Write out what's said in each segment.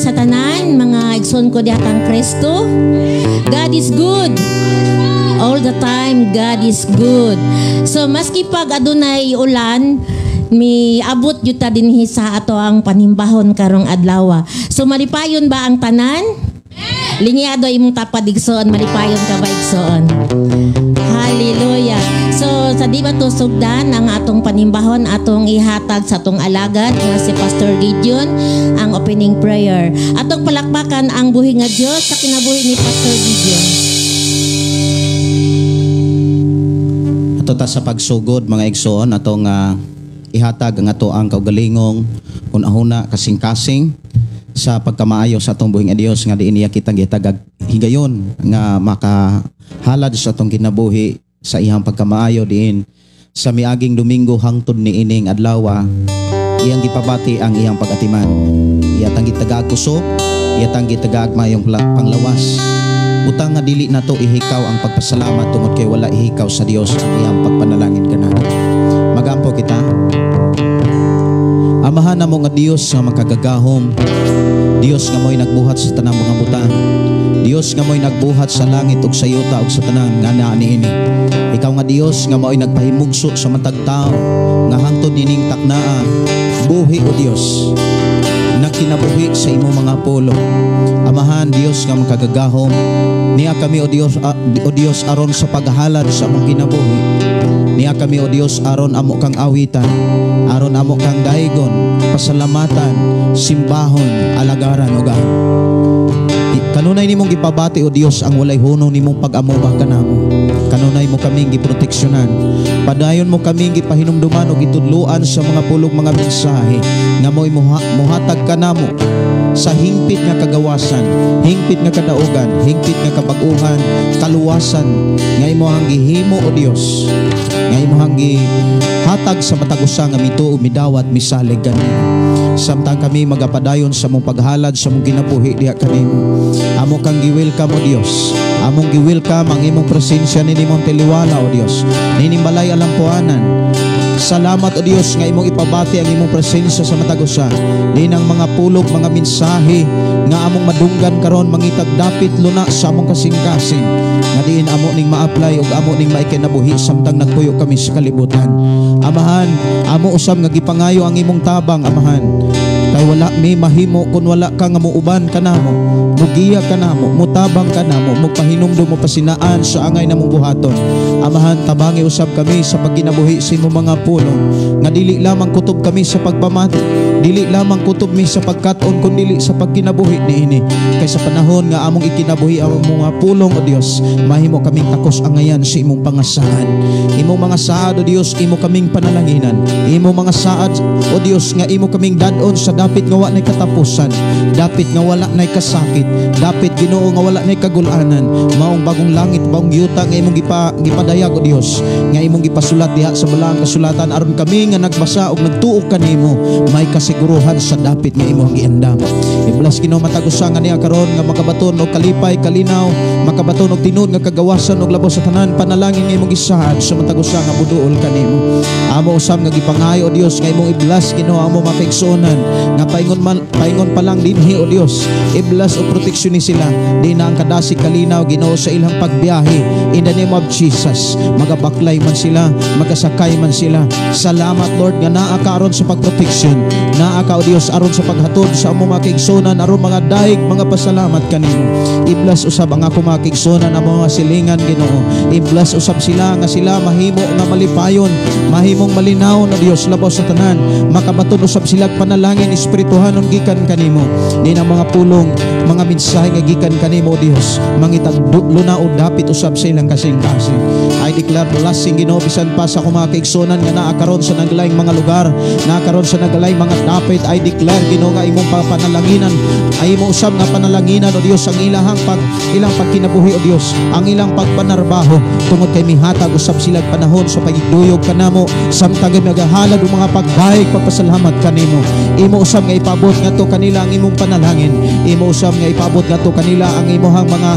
sa tanan, mga igsoon ko dihatang Kristo. God is good. All the time, God is good. So, maski pag adunay ulan, mi abot yuta dinhi sa ato ang panimbahon karong adlaw. So, malipayon ba ang tanan? Linyado imong tapad igsoon, malipayon ka ba igsoon? Hallelujah. So, sa di ba to sugdan ang atong panimbahon, atong ihatag sa atong alagad nga si Pastor Gideon ang opening prayer. Atong palakpakan ang buhi nga Dios sa kinabuhi ni Pastor Gideon. Ato ta sa pagsugod mga igsoon, atong ihatag ang ato ang kaugalingong una-una kasing-kasing sa pagkamaayo sa atong buhi nga Dios nga diin niya kitang gitagag higayon nga makahalad sa atong kinabuhi sa iyang pagkamaayo diin sa miaging Domingo hangtod ni ining adlaw iyang gipabati ang iyang pagatiman, iyatang gitagag kusog, iyatang gitagag mayong panglawas. Butang nga dili nato ihikaw ang pagpasalamat tungod kay wala ihikaw sa Dios ang iyang pagpanalangin kanan. Magampo kita. Amahan namo nga Dios nga makagagahom, Dios nga mo'y nagbuhat sa tanang mga butang, Dios nga mo'y nagbuhat sa langit ug sa yuta ug sa tanan nga naa niini. Ikaw nga Dios nga mo'y nagpahimugso sa matag tao nga hangtod nining taknaa. Buhi o Dios, nagkinabuhi sa imo mga pulo. Amahan Dios nga makagagahom, niya kami o Dios aron sa paghalad sa among kinabuhi. Niya kami o Dios aron amo kang awitan, aron amo kang daygon, pasalamatan, simbahon, alagaran o gan. Kanunay nimong gipabati o Dios ang walay hunong nimong pag-amubah kanamo. Kanunay mo kaming giproteksyonan. Padayon mo kaming gipahinumduman o gitudluan sa mga pulog mga mensahe nga mo'y muhatag kanamo sa hingpit nga kagawasan, hingpit nga kadaugan, hingpit nga kabag-uhan, kaluwasan nga imong gihimo o Dios, nga imong gihatag sa matagusa nga mituo midawat misalig kanimo. Samtang kami magapadayon sa mong paghalad sa mong kinabuhi diha kanimo. Amo kang gi-welcome o Dios. Among gi-welcome ang imong presensya ni nimong tiliwala o Dios. Nining balay alampuanan. Salamat o Dios nga imong ipabati ang imong presensya sa matagusa. Dinang mga pulog, mga mensahe nga among madunggan karon mangitag dapit luna sa among kasing-kasing. Nga diin amo ning ma-apply ug amo ning maikinabuhi samtang nagpuyo kami sa kalibutan. Amahan, amo usab nga gipangayo ang imong tabang, amahan. Kay wala mi mahimo kun wala ka nga muuban kanamo, mugiya kanamo, mutabang kanamo, magpahinumdum mo pasinaan sa angay namong buhaton. Amahan, tabangi usab kami sa pagkinabuhi sa imong mga pulong, nga dili lamang kutob kami sa pagpamati, dili lamang kutob mi sa pagkat-on kundi sa pagkinabuhi niini. Kay sa panahon nga among ikinabuhi ang mga pulong o Dios, mahimo kaming takos angayan sa imong pangasaad. Imong mga saad o Dios, imo kaming panalanginan. Imo mga saad o Dios nga imo kaming dadon sa dapit nga wala nay katapusan, dapit nga wala nay kasakit, dapit Ginoo nga wala nay kagulanan. Maong bagong langit, bagong yuta nga imong gipadayag o Dios, nga imong gipasulat diha sa balaang kasulatan aron kami nga nagbasa og nagtuo kanimo may kasiguruhan sa dapit nga imong giandam. Iblas Ginoo matagusa nga niya karon nga makabaton og kalipay, kalinaw, makabaton og tinud nga kagawasan og labaw sa tanan panalangin nga imong gisaad sa matagusa nga buduol kanimo. Amo usab nga gipangayo o Dios nga imong iblas Ginoo amo mapigsuonan nga paingon pa lang dinhi o Dios, iblas o proteksyon ni sila di na ang kadasig kalinaw Ginoo sa ilang pagbiyahe in the name of Jesus. Magabaklay man sila, magasakay man sila. Salamat Lord nga naa ka aron sa pagproteksyon, naa ka o Dios aron sa paghatod sa among mga kaigsunan aron mga daig mga pasalamat kanimo. Iblas usab ang ako mga kaigsunan ang mga silingan Ginoo, iblas usab sila nga sila mahimo nga malipayon, mahimong malinaw na Dios labaw sa tanan, makabaton usab sila panalangin espirituhanon gikan kanimo. Din ang mga pulong, mga mensahe nga gikan kanimo o Dios, mangitag luna o dapit usab sa ilang kasing-kasing. I declare blessing Ginoo bisan pa sa mga kaigsunan nga naa karon sa naglaing mga lugar, naa karon sa naglaing mga dapit. I declare Ginoo nga imong panalaginan, ay imo usab nga panalaginan o Dios ang ilang pagkinabuhi o Dios, ang ilang pagpanarbaho tungod kay mihatag usab sila panahon sa pagiduyog kanamo samtang nagahalad og mga pagdaig pagpasalamat kanimo. Imo usab nga ipabot ngadto kanila ang imong panalangin, imo usab nga ipabot ngadto kanila ang imong mga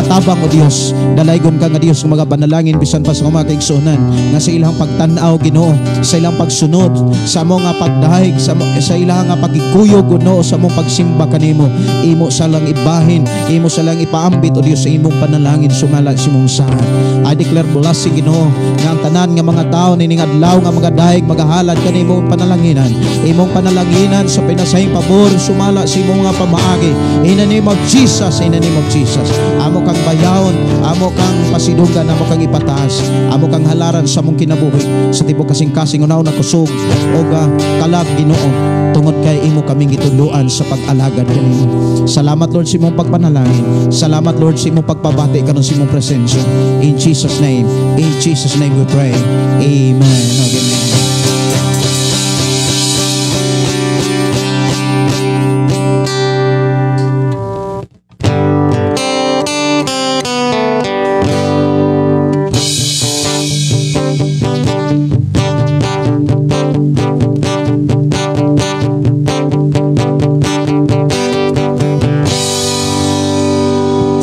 tabang o Dios. Dalaygon ka nga Dios nga mga panalangin bahin bisan pa sa mga kaigsunan nga sa ilang pagtan-aw Ginoo, sa ilang pagsunod sa amo nga pagdahig sa ilang nga pagikuyog Ginoo sa among pagsimba kanimo. Imo sa lang ibahin, imo sa lang ipaambit o Dios sa imong panalangin sumala sa imong saad. I declare blessing Ginoo nga ang tanan nga mga tao nining adlaw nga mga dahig magahalad kanimo panalanginan. Imong panalanginan sa pinasahing pabor sumala sa imong nga pamaagi. In the name of Jesus, in the name of Jesus. Amo kang bayaon, amo kang pasidunggan, amo kang ipataas, amo kang halaran sa mong kinabuhi sa tibok kasing-kasing unaw na kusog o kalag Ginoo tungod kay imo kaming gituluan sa pag-alagad kanimo. Salamat Lord sa imong pagpanalangin. Salamat Lord sa imong pagpabati karon sa imong presensya. In Jesus name we pray. Amen. Amen.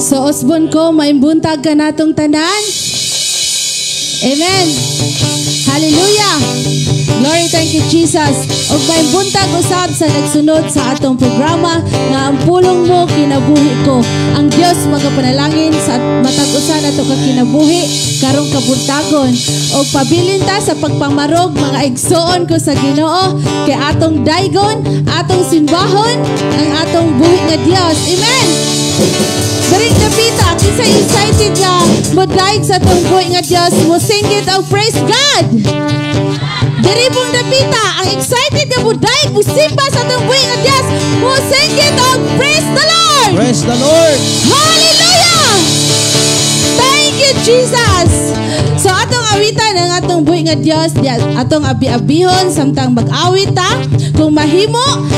So Osbon ko, maimbuntag ka natong tanan. Amen. Hallelujah. Glory, thank you Jesus. Og maimbuntag usab sa nagsunod sa atong programa nga ang pulong mo kinabuhi ko. Ang Dios magapanalangin sa matag usa nato ka kinabuhi karong kabuntagon. Og pabilin ta sa pagpamarog mga igsoon ko sa Ginoo kay atong daygon, atong simbahon ang atong buhi nga Dios. Amen. Baring napita, kinsa excited nga modaig sa tong buhi nga Dios, mo sing it og praise God. Diri pong napita, ang excited nga modaig, mo simba sa tong buhi nga Dios, mo sing it og praise the Lord. Praise the Lord. Hallelujah. Thank you Jesus. So atong awitan ang atong buhi nga Dios, atong abi-abihon samtang mag-awit ta. Kung mahimo,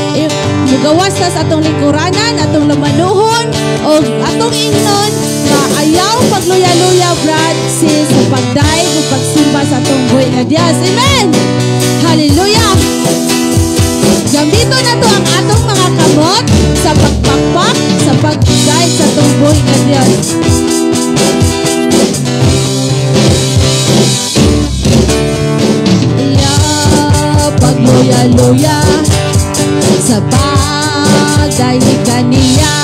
mugawas ta sa atong lingkuranan, atong lamanuhon o atong ingnon maayaw pagluya-luya brad sis sa pagdaig o pagsimba sa atong buhi nga Dios. Amen. Hallelujah. Gambito na to ang atong mga kamot sa pagpakpak sa pagdaig sa atong buhi nga Dios. Pagluya-luya sa pagdaig kaniya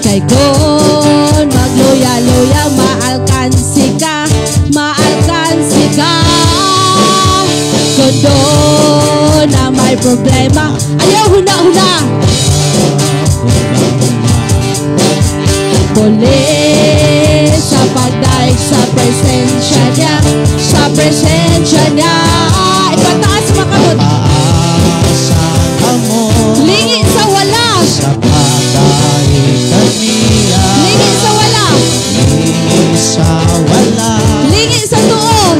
kay kon magluya-luya maalkansi ka kung doon na may problema ayaw huna-huna muli sa pagdaig sa presensya niya ipataas makamot lingi sa wala Sa pagdaig kaniya lingi sa wala lingi sa wala lingi sa tuon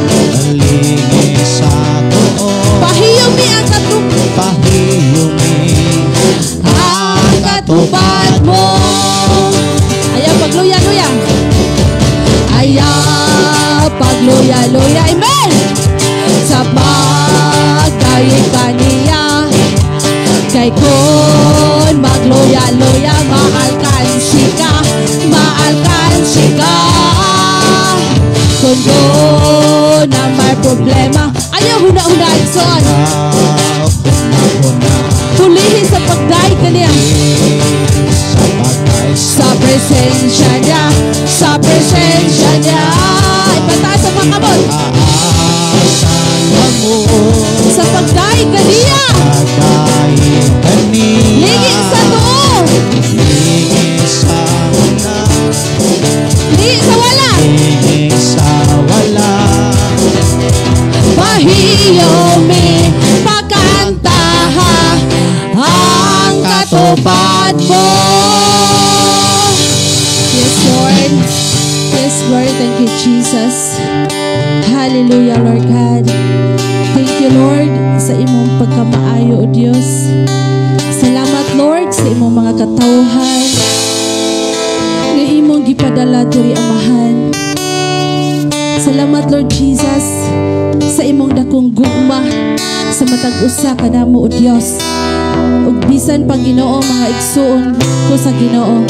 lingi sa tuon pahiyumi ang katupad mo ayaw pagluya-luya amen sa pagdaig kaniya kay kun magluya-luya maalkansi ka kung doon na may problema ayaw huna-huna igsoon pulihin sa pagdaig kaniya sa presensya niya ipataas sa mga kamot sa pagdaig kaniya lingi sa tuon lingi sa wala pahiyomi pakantaha ang katupad mo. Yes Lord, thank you Jesus. Hallelujah Lord God. Thank you Lord sa imong pagkamaayo o Diyos. Salamat Lord sa imong mga katawhan nga imong gipadala diri amahan. Salamat Lord Jesus sa imong dakong gugma sa matag usa kanamo o Dios. Ug bisan pa Ginoo mga igsuon ko sa Ginoo,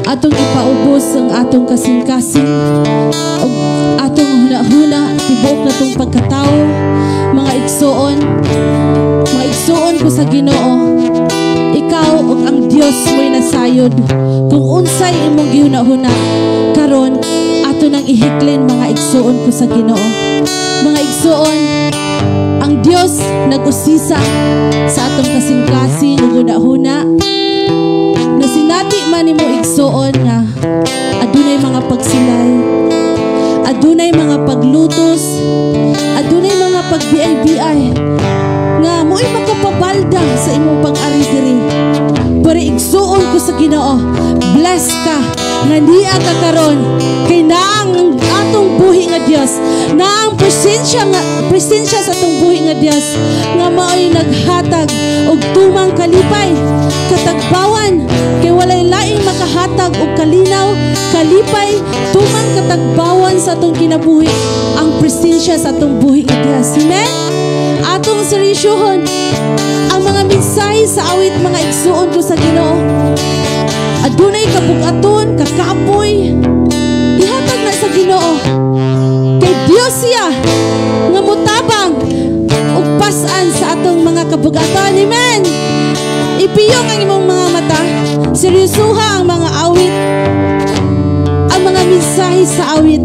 atong ipaubos ang atong kasing-kasing ug sa Ginoo, ikaw ug ang Dios mo'y nasayod. Kung unsay imong gihuna-huna karon, ato nang ihiklin mga igsuon ko sa Ginoo. Mga igsuon, ang Dios nag-usisa sa atong kasing-kasing ug huna-huna. Na sinati man nimo igsuon nga adunay mga pagsilay, adunay mga paglutos, adunay mga pagbiay-biay nga mo'y makapabalda sa imong pag-ari diri. Pero igsuon ko sa Ginoo, bless ka nga niya ka karon kay naang atong buhi nga Dios, naang presensya sa atong buhi nga Dios nga mao'y naghatag og tumang kalipay, katagbawan, kay walay laing makahatag og kalinaw, kalipay, tumang katagbawan sa atong kinabuhi, ang presensya sa atong buhi nga Dios. Amen. Atong seryosohon ang mga mensahe sa awit, mga igsuon ko sa Ginoo. Adunay kabugaton, kakapoy, ihatag na sa Ginoo. Kay Dios siya nga mutabang ug pas-an sa atong mga kabugaton. Amen. Ipiyong ang imong mga mata, seryosuha ang mga awit, ang mga mensahe sa awit.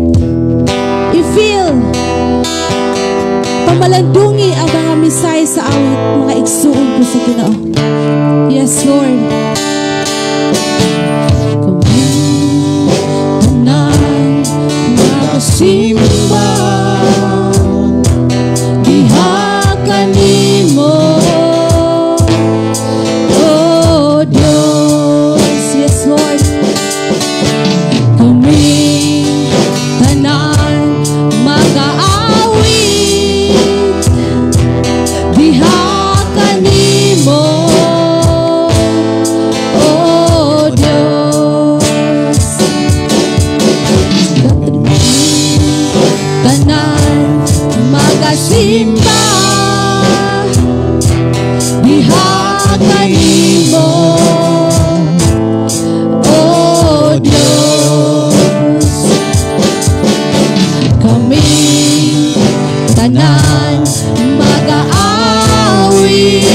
I-feel, pamalandungi ang mga mensahe sa awit, mga igsuon ko sa Ginoo. Yes, Lord. Tanan nakasimba, diha kanimo, oh Diyos. Yes, Lord. Kami tanan mag-aawit, diha kanimo, oh Diyos. Tanan magasimba, diha kanimo, oh Diyos. Kami tanan mag-aawit,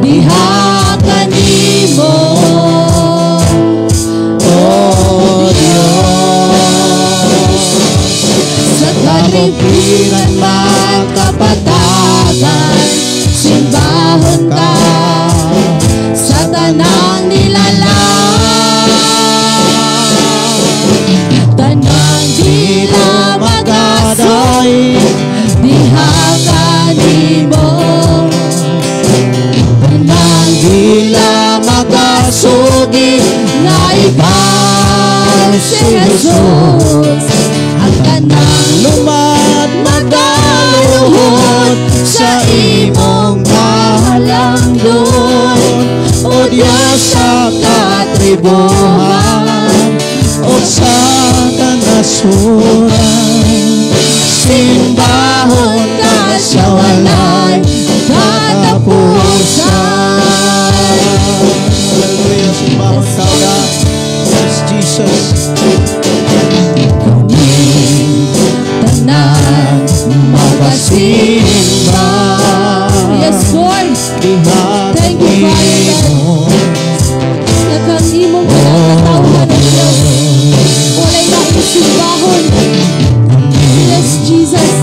diha kanimo, oh Diyos. Sa kalibutan makapatagan, simbahon ka sa tanang nilalang, tanang dila magaday, diha kanimo, tanang dila magasugi, nga ikaw si Jesus. Ang tanang lumad magaluhod sa imong kahalangdon, o Diyos sa katribuhan, o sa kanasuran. Simbahon ka sa walay katapusan. Hallelujah. Simbahon ka, God. Yes, Jesus. Tanan magasimba. Yes, Lord. Thank you, Father God. Nakang imong pinagkatawhan ng Diyos. Walay na isimbahon. Yes, Jesus.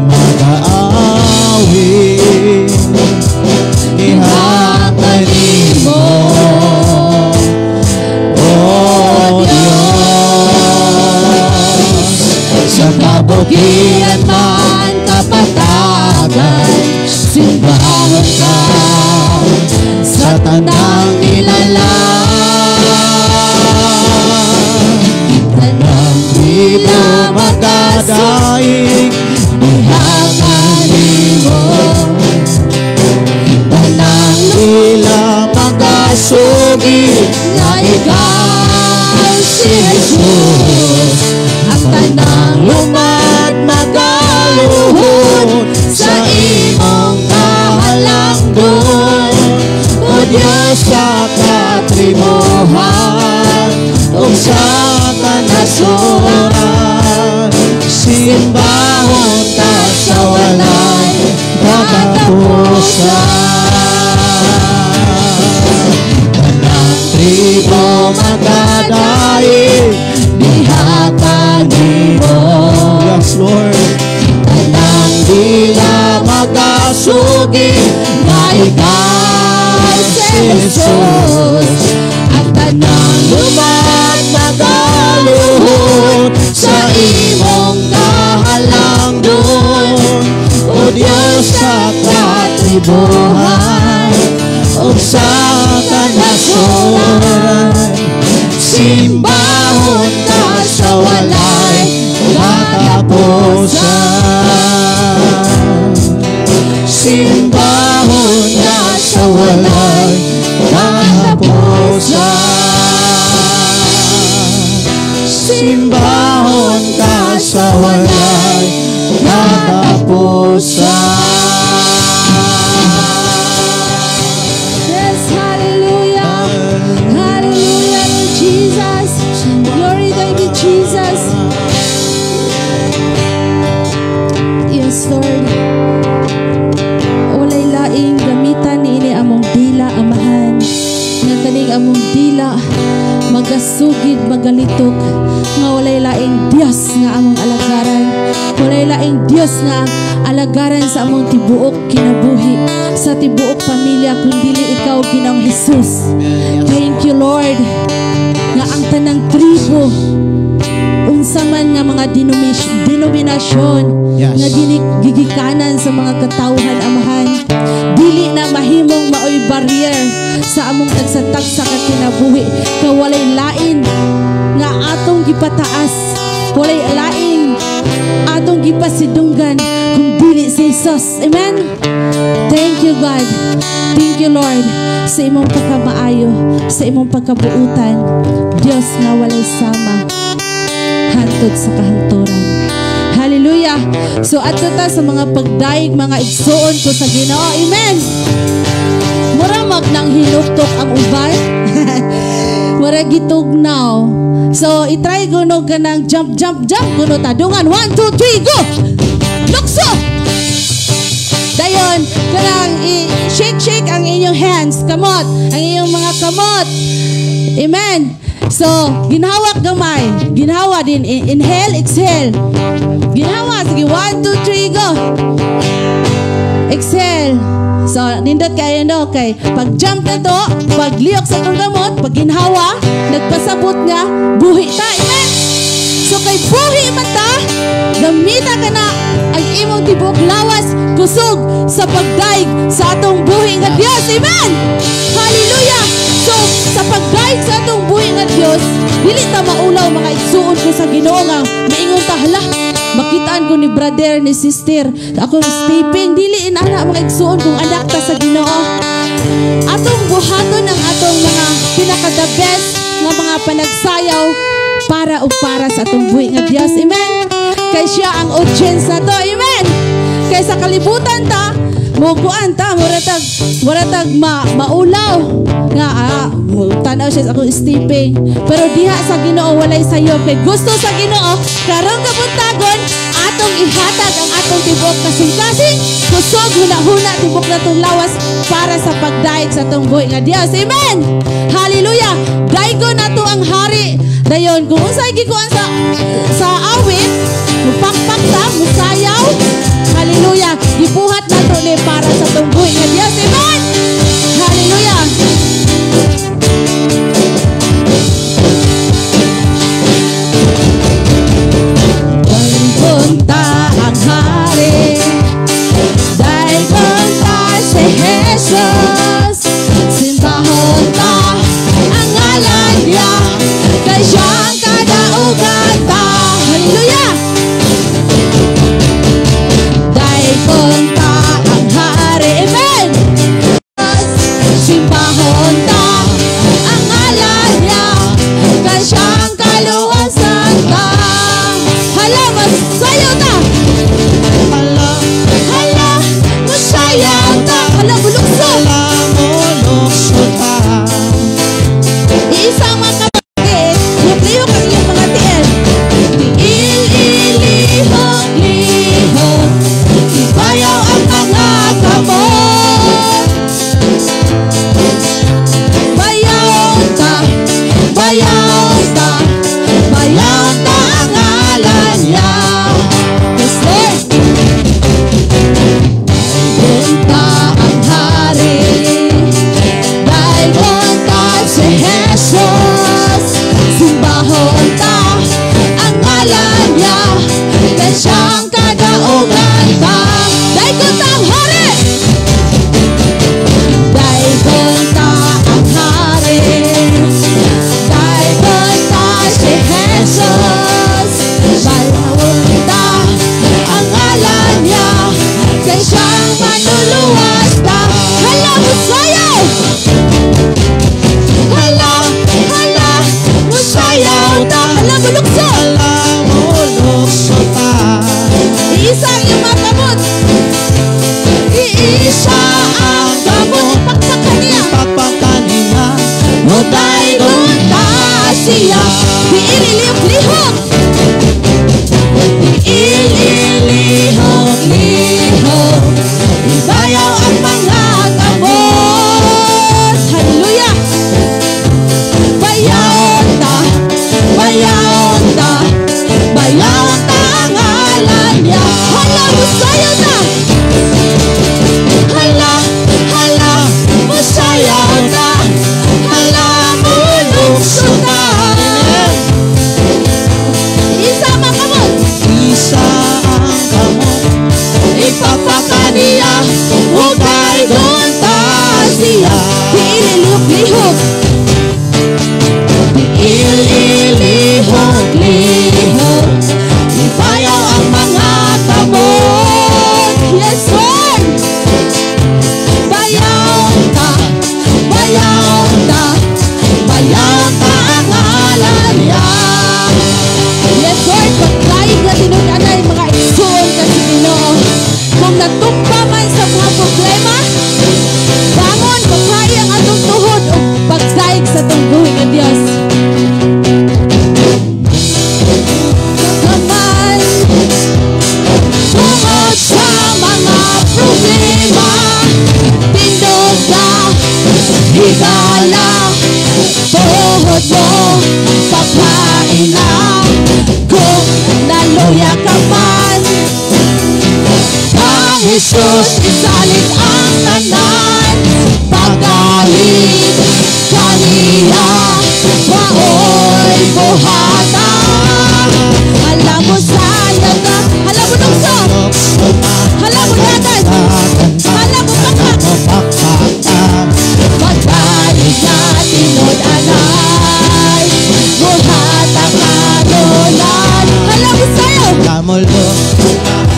Mag-aawit, ihatanin mo, oh Diyos. Sa kabukiran man kapatagan, simbahon ka sa tanang nilalang, tanang dila magadaig, diha kanimo, tanang dila magasugi, nga ikaw si Jesus. Ang tanang lumad magaluhod sa imong kahalangdon, o Diyos sa katribuhan, o sa kanasuran. Simbahon ka sa walay katapusan. Lord. Tanang dila magasugi nga ikaw si Jesus. At tanang lumat magaluhod sa imong kahalangdon. O Diyos sa katribuhan o sa kanasoran, simbahon ka sa walay katapusan. Simbahon ka sa walay katapusan. Simbahon ka sa walay katapusan. Yes, hallelujah. Hallelujah, Lord Jesus. Glory, thank you, Jesus. Yes, Lord. Walay laing gamitan ini among dila, amahan. Nga kaning among dila, magasugid, magalitok. Nga walay laing Diyos nga among alagaran. Walay laing Diyos nga alagaran sa among tibuok kinabuhi, sa tibuok pamilya, kundili ikaw, Ginoong Jesus. Thank you, Lord, nga ang tanang tribo, unsa man nga mga denominasyon, Yes. nga gigikanan sa mga katawhan, amahan, dili na mahimong maoy barrier sa among tagsa-tagsa ka kinabuhi. Kawalay lain nga atong gipataas, walay lain atong gipasidunggan kung dili si Jesus. Amen. Thank you, God. Thank you, Lord, sa imong pagkamaayo, sa imong pagkabuutan. Diyos nga walay sama hantod sa kahangturan. Hallelujah. So adto ta sa mga pagdaig, mga igsuon ko sa Ginoo. Amen. Mura magnang hinuktok ang uban. Mura gitugnaw. So itry kuno ka ng jump kuno ta. Dungan 1, 2, 3, go. Lukso. Dayon kanang shake ang inyong hands, kamot, ang inyong mga kamot. Amen. So, ginhawak gamay. Ginhawa din. Inhale, exhale. Ginhawa. Sige, 1, 2, 3, go. Exhale. So, nindot kayo no. Okay. Pag jump na to, pag liyok sa itong gamot, pag ginhawa, nagpasabot nga, buhi ta. Amen. So, kay buhi mata, gamita ka na ang imong tibok lawas, kusog sa pagdaig sa atong buhi nga Diyos. Amen. Hallelujah. So, sa pagdaig sa atong buhi nga Diyos, dili ta maulaw mga igsuon ko sa Ginoo nga maingon ta, hala, makitaan ko ni brother, ni sister, akong stepping, dili inana mga igsuon kung anak ta sa Ginoo. Atong buhaton ang atong mga pinaka-the best nga mga panagsayaw para sa atong buhi nga Diyos. Amen. Kay siya ang audience na to. Amen. Kay sa kalibutan ta, muguan ta, muratag maulaw nga tanaw siya sa akong stepping, pero diha sa Ginoo walay sayo. Kay gusto sa Ginoo karong kabuntagon atong ihatag ang atong tibok kasing-kasing kusog huna-huna tibok natong lawas para sa pagdaig sa atong buhi nga Dios. Amen. Hallelujah. Daigo nato ang hari. Dayon kung unsay gikuan sa awit, mupakpak ta, musayaw. Hallelujah. Gibuhat nato ni para sa atong buhi nga Dios. Amen. Hallelujah. Punta ang hari, dahil punta si Jesus. Sintahon ta ang ngalan niya, kay siyang kadaugan ta. naluya ka man. Kang Jesus isalig ang tanan, pagalit kaniya maoy buhata. Alam mo sana ka, alam mo nungso, alam mo dagan, alam mo pakpak, pagalit na tinod-anay, buhata kanunan. Alam mo sa'yo, Kamuldo,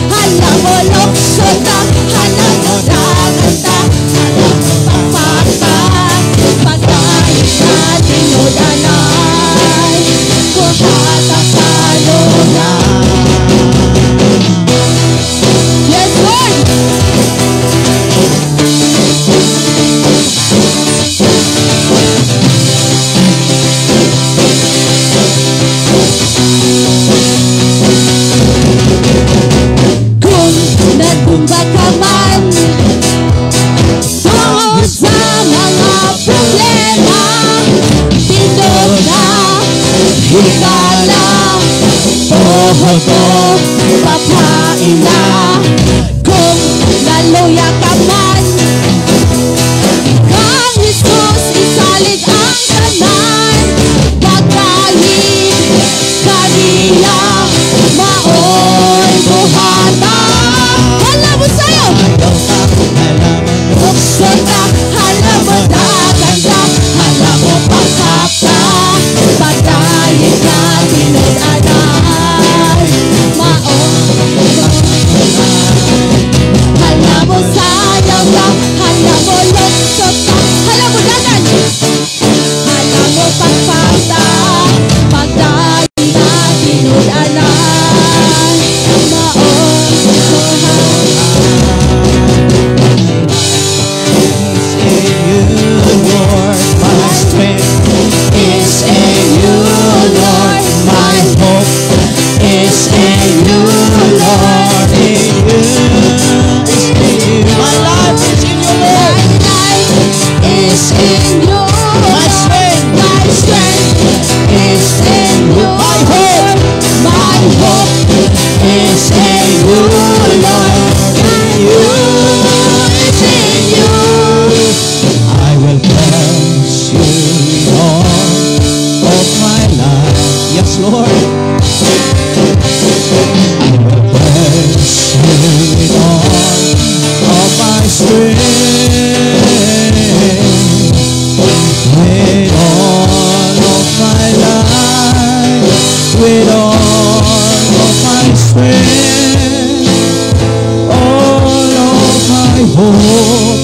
alam mo luksod na, alam mo dagan ta, alam mo pakpak, pagalit na tinod-anay, buhata kanunan. Yes, Lord! Kung nagtumba ka man tungkol sa mga problema, tindog na higala, buhol ko papain na. Kung naluya ka man, kang Jesus isalig ang tanan, pagkain kaniya maoy buhata. Alam mo sa'yo, bukso ka, alam mo dagan ka, alam mo pakaka, pagkain ka tinod-anay, maoy. Alam mo sayang ka, alam mo luksot ka, alam mo dagan, alam mo pakpata, pagkain na tinod-anay, maoy is in you, Lord. My hope is in you, Lord. In you, is in you. My life is in you, Lord. My life is in you, My strength, my strength is in you, my hope is in you, Lord. you is in you. I will bless you, Lord, of my life. Yes, Lord. I will bless you, Lord, of my strength. With all of my life, with all of my strength, all of my hope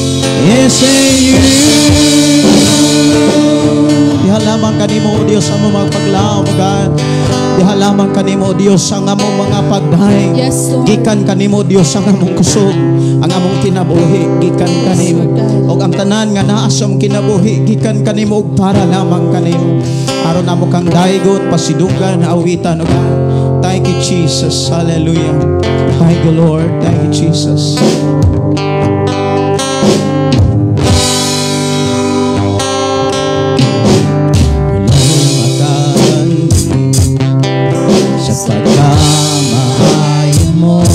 is in you. Diha lamang kanimo, Dios, ang mga paglaom, God. Diha lamang kanimo, Dios, ang among mga pagdaing. Yes, Lord. Gikan kanimo, Dios, ang among kusog, ang among kinabuhi, gikan kanimo. Og ang tanan nga naa sa among kinabuhi, gikan kanimo ug para lamang kanimo. Aron namo kang daygot, pasidunggan, awitan, og thank you, Jesus. Hallelujah. Thank you, Lord. Thank you, Jesus. Sa pagkamahal mo,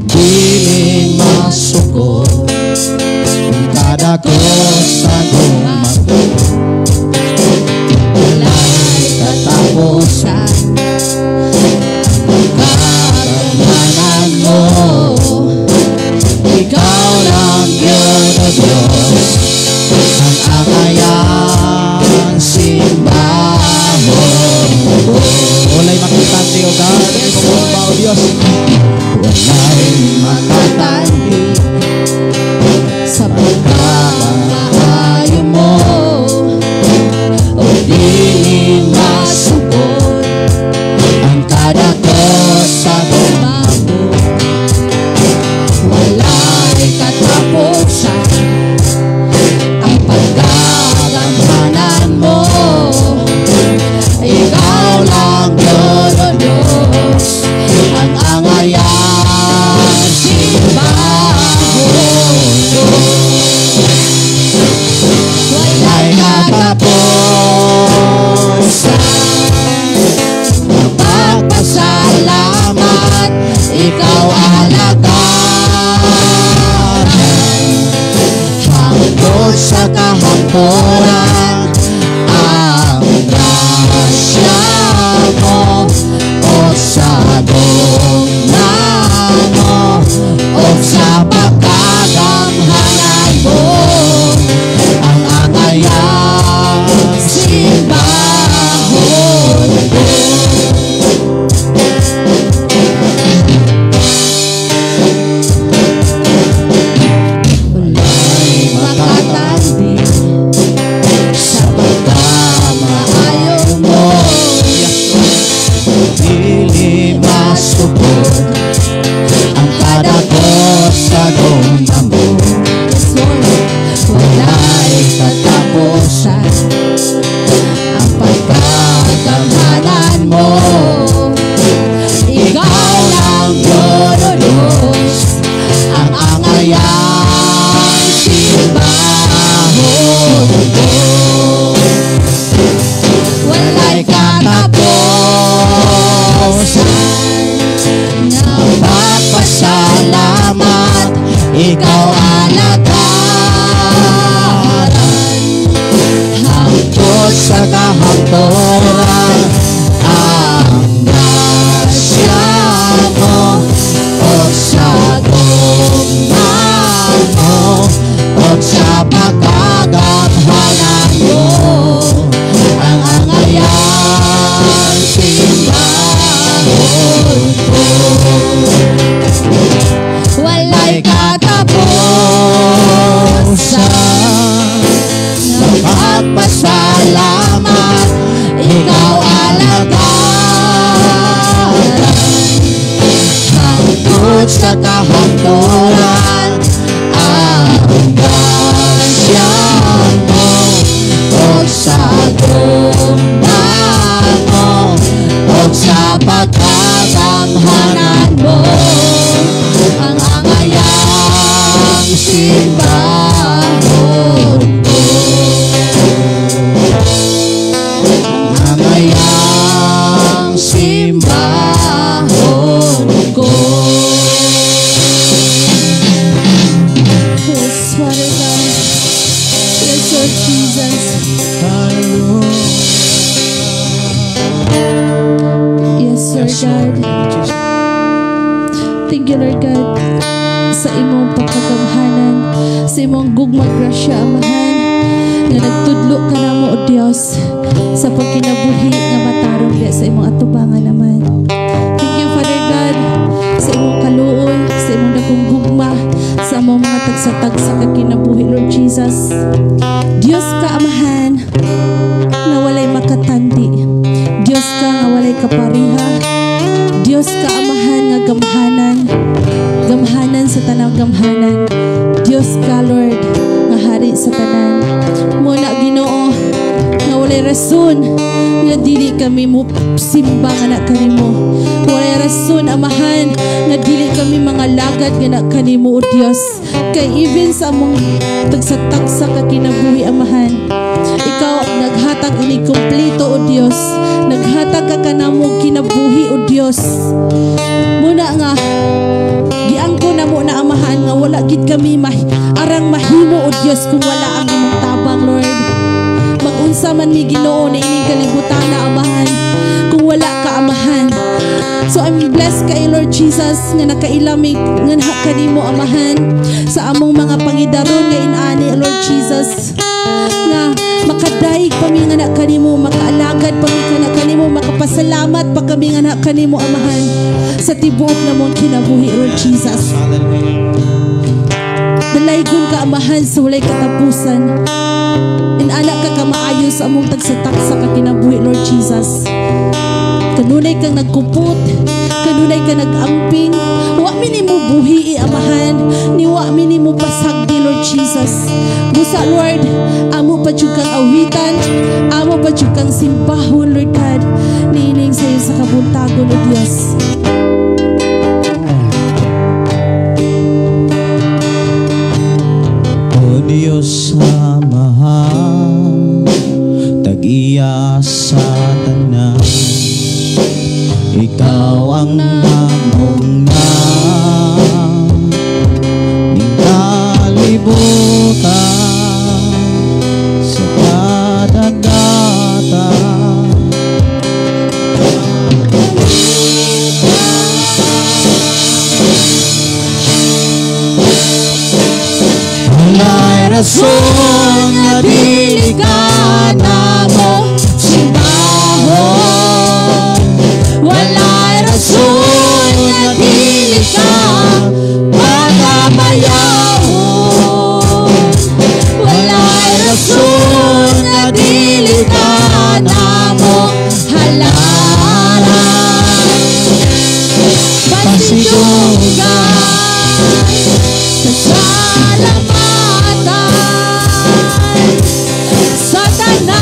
piling masuko, kada ko sa gumato, wala'y katapusan. Pagkamanan mo, ikaw lang yun, O Diyos, ang angayang simbahon mo. Wala'y makitandi, O God, o Diyos. Wala'y makatandi Sa pagkamahayo mo, o di masubot ang kada ko sa bago, wala'y katapusan. Ang pagkagamhanan mo, ikaw lang yun, O Diyos, ang kahaturan ang grasya mo o sa gugnahan mo o sa pagkagamhanan mo ang angayang simbahon ko. Wala'y makatandi sa pagkamaayon mo, dili masupod ang kadakos sa guna mo. Wala'y katapusan ang pagkagamhanan mo. Ikaw lang yun, O Diyos, ang angayang simbahon ko. Wala'y katapusan ng pagpasalamat. Ikaw alagaran hangtod sa kahaturan ang grasya mo o sa gugnahan mo o sa pagkagamhanan mo ang angayang simbahon ko. Wala'y katapusan ng pagpasalamat. Ikaw alagaran hangtod sa kahaturan ang grasya mo o sa gugnahan mo o sa pagkagamhanan mo ang angayang simbahon ko. Ang angayang simbahon ko. Yes, Father God. Yes, Lord Jesus. Yes, Lord God. Thank you, Lord God, sa imong pagkagamhanan, sa imong gugmang grasya, Amahan, nga nagtudlo ka na mo, O Diyos, sa pagkinabuhi nga matarong diya sa imong atubangan naman. Thank you, Father God, sa imong kaluoy, sa imong dagong gugma, sa imong mga tagsatagsa ka kinabuhi, Lord Jesus. Diyos ka, Amahan, nga walay makatandi. Diyos ka nga walay kapariha. Diyos ka, Amahan, nga gamhanan. Gamhanan sa tanang gamhanan. Diyos ka, Lord, nga hari sa tanan. Muna, Ginoo, nga walay rason nga dili kami mo simba nga na kanimo. Walay rason, Amahan, nga dili kami mga lagad nga na kanimo, O Diyos. Kay even sa among tagsatagsa ka kinabuhi, Amahan, ikaw naghatag ini kompleto, O Diyos. Naghatag ka kanamo kinabuhi, O Diyos. Muna nga giangko na mo na, Amahan, nga wala gid kami arang mahimo, O Diyos, kung wala ang imong tabang, Lord. Mag-unsa man mi, Ginoo, na ining kalibutan na, Amahan, kung wala ka, Amahan. So I'm blessed kay Lord Jesus nga nakailamig nga kanimo, Amahan, sa among mga pangidaron nga inani, Lord Jesus, nga makadaig pa mi nga na kanimo, makaalagad pa mi nga na kanimo, makapasalamat pa kami nga na kanimo, Amahan, sa tibuok na mong kinabuhi, Lord Jesus. Dalaygon ka, Amahan, sa walay katapusan. Inanak ka kamaayo sa among tagsataksa ka kinabuhi, Lord Jesus. Kanunay kang nagkupot, kanunay kang nag-amping. Wa minimo buhi, Amahan, ni wa minimo pasagdi, Lord Jesus. Busa, Lord, amo pa jud kang awitan, amo pa jud kang simbahon, Lord God, niining sayo sa kabuntagon, O Diyos. O Diyos sa mahal, tag-iya sa tanan, ikaw ang hamong na ning kalibutan rason nga dili ka namo simbahon. Walay rason nga dili ka pagamayahon. Walay rason nga dili ka namo halaran. Pasidunggan sa salamatan sa tanan.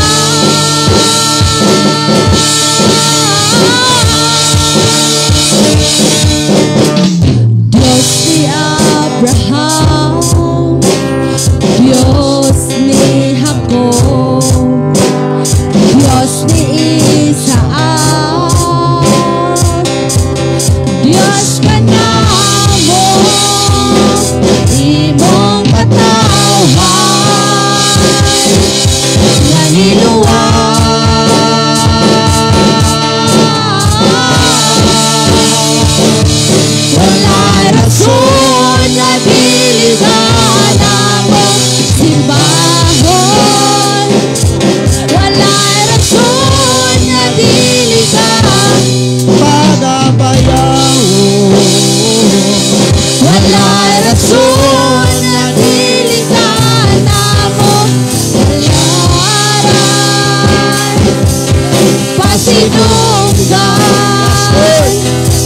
Diyos ni Abraham, Diyos ni Jacob, Diyos ni Isaac, Diyos ka namo, imong katawhan nga niluwag. Walay rason nga dili ka namo simbahon. Walay rason nga dili ka pagabayahon. Walay rason nga dili ka namo halaran. Pasidunggan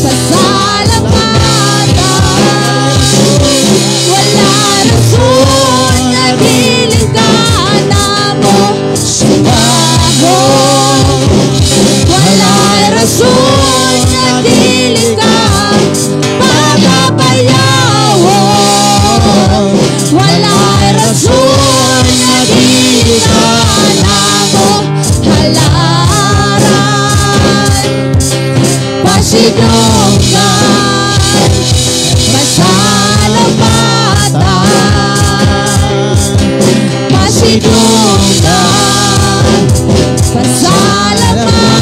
pasalamatan. Walay rason nga dili ka namo simbahon. Walay rason nga dili ka pagabayahon. Walay rason nga dili ka namo halaran. Pasidunggan pasalamatan. Pasidunggan pasalamatan.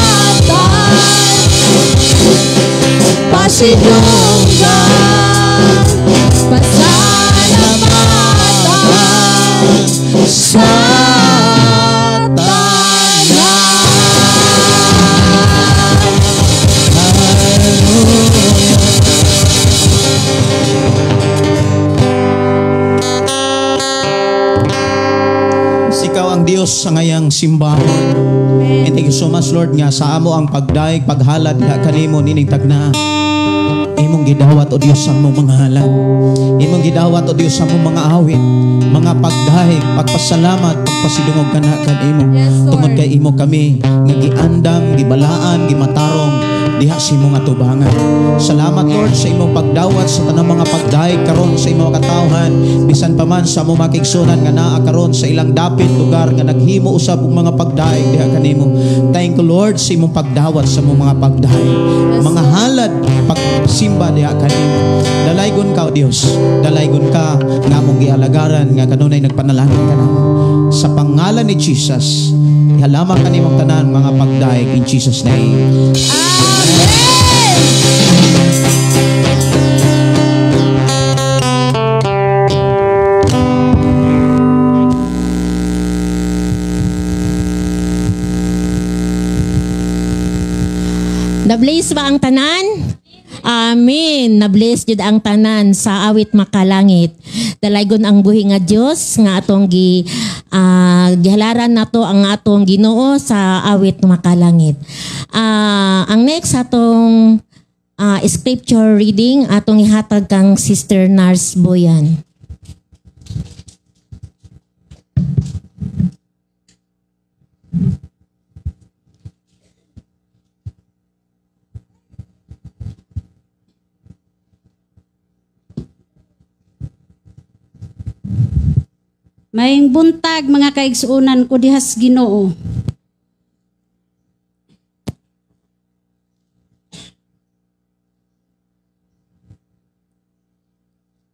Pasidunggan pasalamatan sa ikaw ang Diyos sa ngayang simbahan. And thank you so much, Lord, nga sa amo ang pagdaig, paghalad nga kanimo nining tagna. Imong gidawat o Diyos ang mong mga halad. Imong gidawat o Diyos ang mong mga awit, mga pagdaig, pagpasalamat, pagpasidungog ka na kanimo. Tungod kay imo kami nga giandam, gibalaan, gimatarong diha sa imong atubangan. Salamat, Lord, sa imong pagdawat sa tanang mga pagdaig karon sa imong katawhan, bisan pa man sa among makigsunan nga naa karon sa ilang dapit lugar nga naghimo usab og mga pagdaig diha kanimo. Thank you, Lord, sa imong pagdawat sa among mga pagdaig, mga halad, pagsimba diha kanimo. Dalaygon ka, o Dios, dalaygon ka nga among gialagaran nga kanunay nagpanalangin ka namo. Sa pangalan ni Jesus, ihalamak kanimong tanan mga pagdaig in Jesus name. Na-bless ba ang tanan? Amen. Na-bless jud ang tanan sa awit makalangit. Dalaygon ang buhi nga Dios nga atong gihalaran nato ang atong Ginoo sa awit makalangit. Ang next atong scripture reading atong ihatag kang Sister Nars Boyan. Maayong buntag mga kaigsuunan ko dihas Ginoo.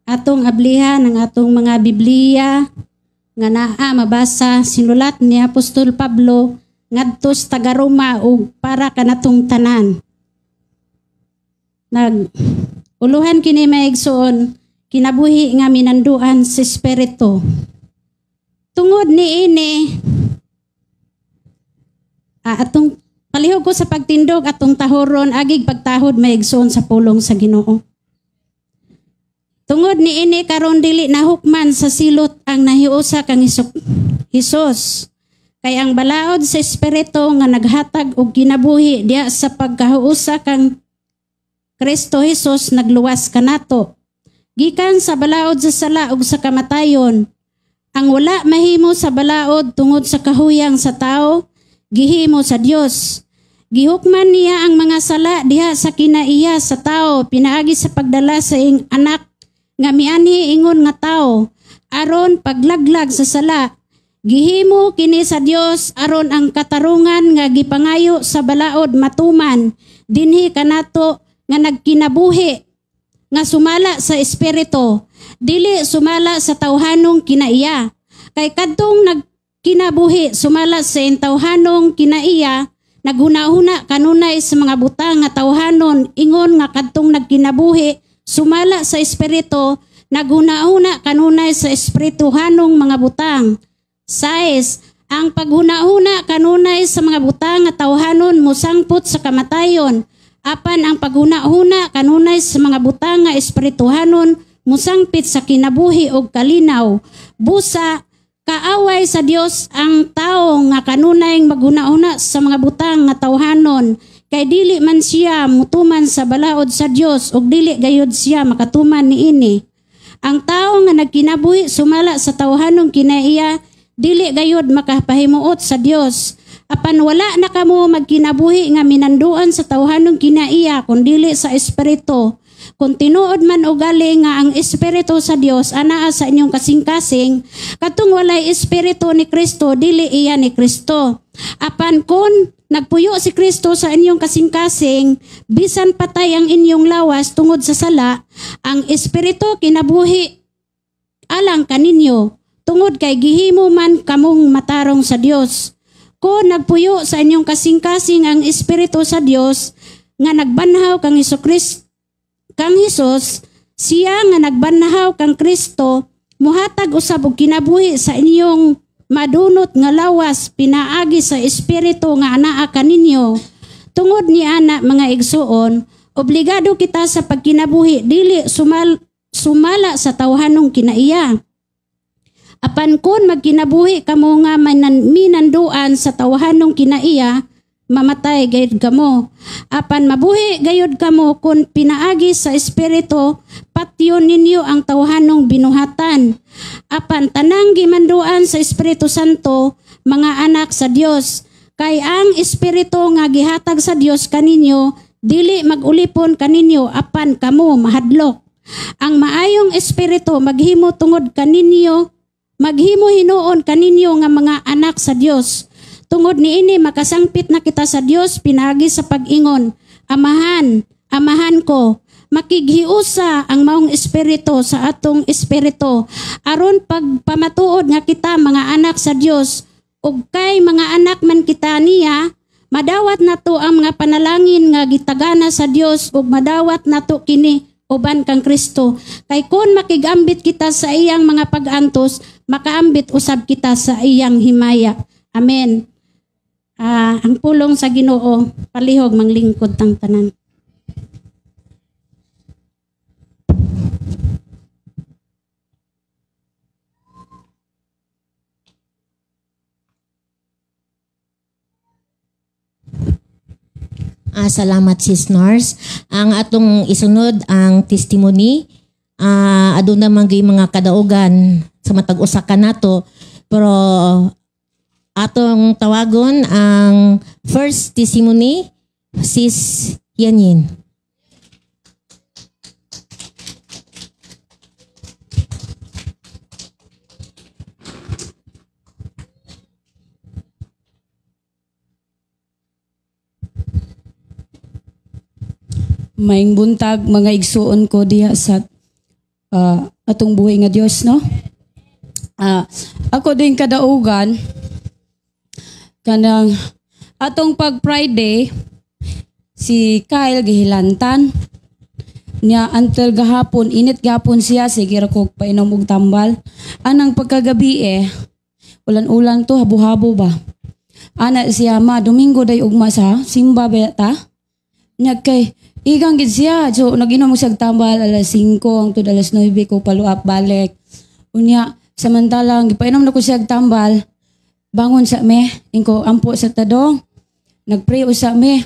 Atong ablihan ang atong mga Biblia nga naa mabasa sinulat ni Apostol Pablo ngadto sa taga-Roma ug para kanatong tanan. Uluhan kini maigsuon kinabuhi nga minanduan sa Espiritu. tungod ni ini atong palihog ko sa pagtindog atong tahoron agig pagtahod maigsoon sa pulong sa Ginoo. Tungod ni ini karon dili nahukman sa silot ang nahiusa kang Hesus. Kay ang balaod sa Espiritu nga naghatag og kinabuhi diha sa pagkahuusa kang Kristo Hesus nagluwas kanato. Gikan sa balaod sa sala ug sa kamatayon. Ang wala mahimo sa balaod tungod sa kahuyang sa tao, gihimo sa Dios. Gihukman niya ang mga sala diha sa kinaiya sa tao pinaagi sa pagdala sa ing anak nga mianhi ingon nga tao aron paglaglag sa sala. Gihimo kini sa Dios aron ang katarungan nga gipangayo sa balaod matuman dinhi kanato nga nagkinabuhi nga sumala sa Espiritu dili sumala sa tawhanong kinaiya. Kay kadtong nagkinabuhi sumala sa tawhanong kinaiya naghuna-huna kanunay sa mga butang nga tawhanon ingon nga kadtong nagkinabuhi sumala sa Espiritu naghuna-huna kanunay sa espirituhanong mga butang. 6. Ang paghuna-huna kanunay sa mga butang nga tawhanon musangpot sa kamatayon. Apan ang paghuna-huna kanunay sa mga butang nga espirituhanon musangpit sa kinabuhi og kalinaw. Busa, kaaway sa Dios ang tao nga kanunay maghuna-huna sa mga butang nga tawhanon. Kay dili man siya mutuman sa balaod sa Dios ug dili gayud siya makatuman niini. Ang tao nga nagkinabuhi sumala sa tawhanong kinaiya dili gayud makapahimuot sa Dios. Apan wala na kamo magkinabuhi nga minanduan sa tawhanong kinaiya kun dili sa Espiritu. Kung tinuod man o galing nga ang Espiritu sa Dios anaa sa inyong kasing-kasing, katong walay Espiritu ni Kristo dili iya ni Kristo. Apan kun nagpuyo si Kristo sa inyong kasing-kasing, bisan patay ang inyong lawas tungod sa sala, ang Espiritu kinabuhi alang kaninyo. Tungod kay gihimo man kamong matarong sa Dios. Kung nagpuyo sa inyong kasing-kasing ang Espiritu sa Dios nga nagbanhaw kang Hesus, siya nga nagbanhaw kang Kristo muhatag usab og kinabuhi sa inyong madunot nga lawas pinaagi sa Espiritu nga anaa kaninyo. Tungod ni ana mga igsuon, obligado kita sa pagkinabuhi dili sumala sa tawhanong kinaiya. Apan kun magkinabuhi kamo nga minanduan sa tawhanong kinaiya, mamatay gayud kamo. Apan mabuhi gayud kamo kun pinaagi sa Espiritu, patyon ninyo ang tawhanong binuhatan. Apan tanang gimanduan sa Espiritu Santo, mga anak sa Dios. Kay ang Espiritu nga gihatag sa Dios kaninyo, dili magulipon kaninyo apan kamo mahadlok. Ang maayong Espiritu maghimo tungod kaninyo, maghimo hinuon kaninyo nga mga anak sa Dios. Tungod niini makasangpit na kita sa Dios pinagi sa pag-ingon, Amahan, amahan ko. Makighiusa ang maong Espiritu sa atong espiritu aron pagpamatuod nga kita mga anak sa Dios. Ug kay mga anak man kita niya, madawat nato ang mga panalangin nga gitagana sa Dios ug madawat nato kini uban kang Kristo. Kay kun makigambit kita sa iyang mga pag-antos, makaambit usab kita sa iyang himaya. Amen. Ang pulong sa Ginoo palihog manglingkod tang tanan. Salamat sis Nars. Ang atong isunod ang testimony. Aduna man gyud mga kadaugan sa matag usa ka nato, pero atong tawagon ang first testimony sis Yanyin. Maing buntag mga igsuon ko diha sa atong buhay nga Dios, no? Ako din kadaugan kanang atong pag Friday si Kyle gihilantan niya until gahapon, init gahapon siya, sige ra ko painom og tambal. Anang pagkagabi ulan-ulan to, habo-habo ba. Ana siya, ma, Domingo day ugma sa, simba ba ta? Nya kay, igang gid siya. So, nag-inom mo siyang tambal, alas 5, hangtod alas 9 ko paluap balik. Unya, samantalang, gipainom na ko siyang tambal, bangon sa me, ingko ampo sa tadong, nagpray sa me.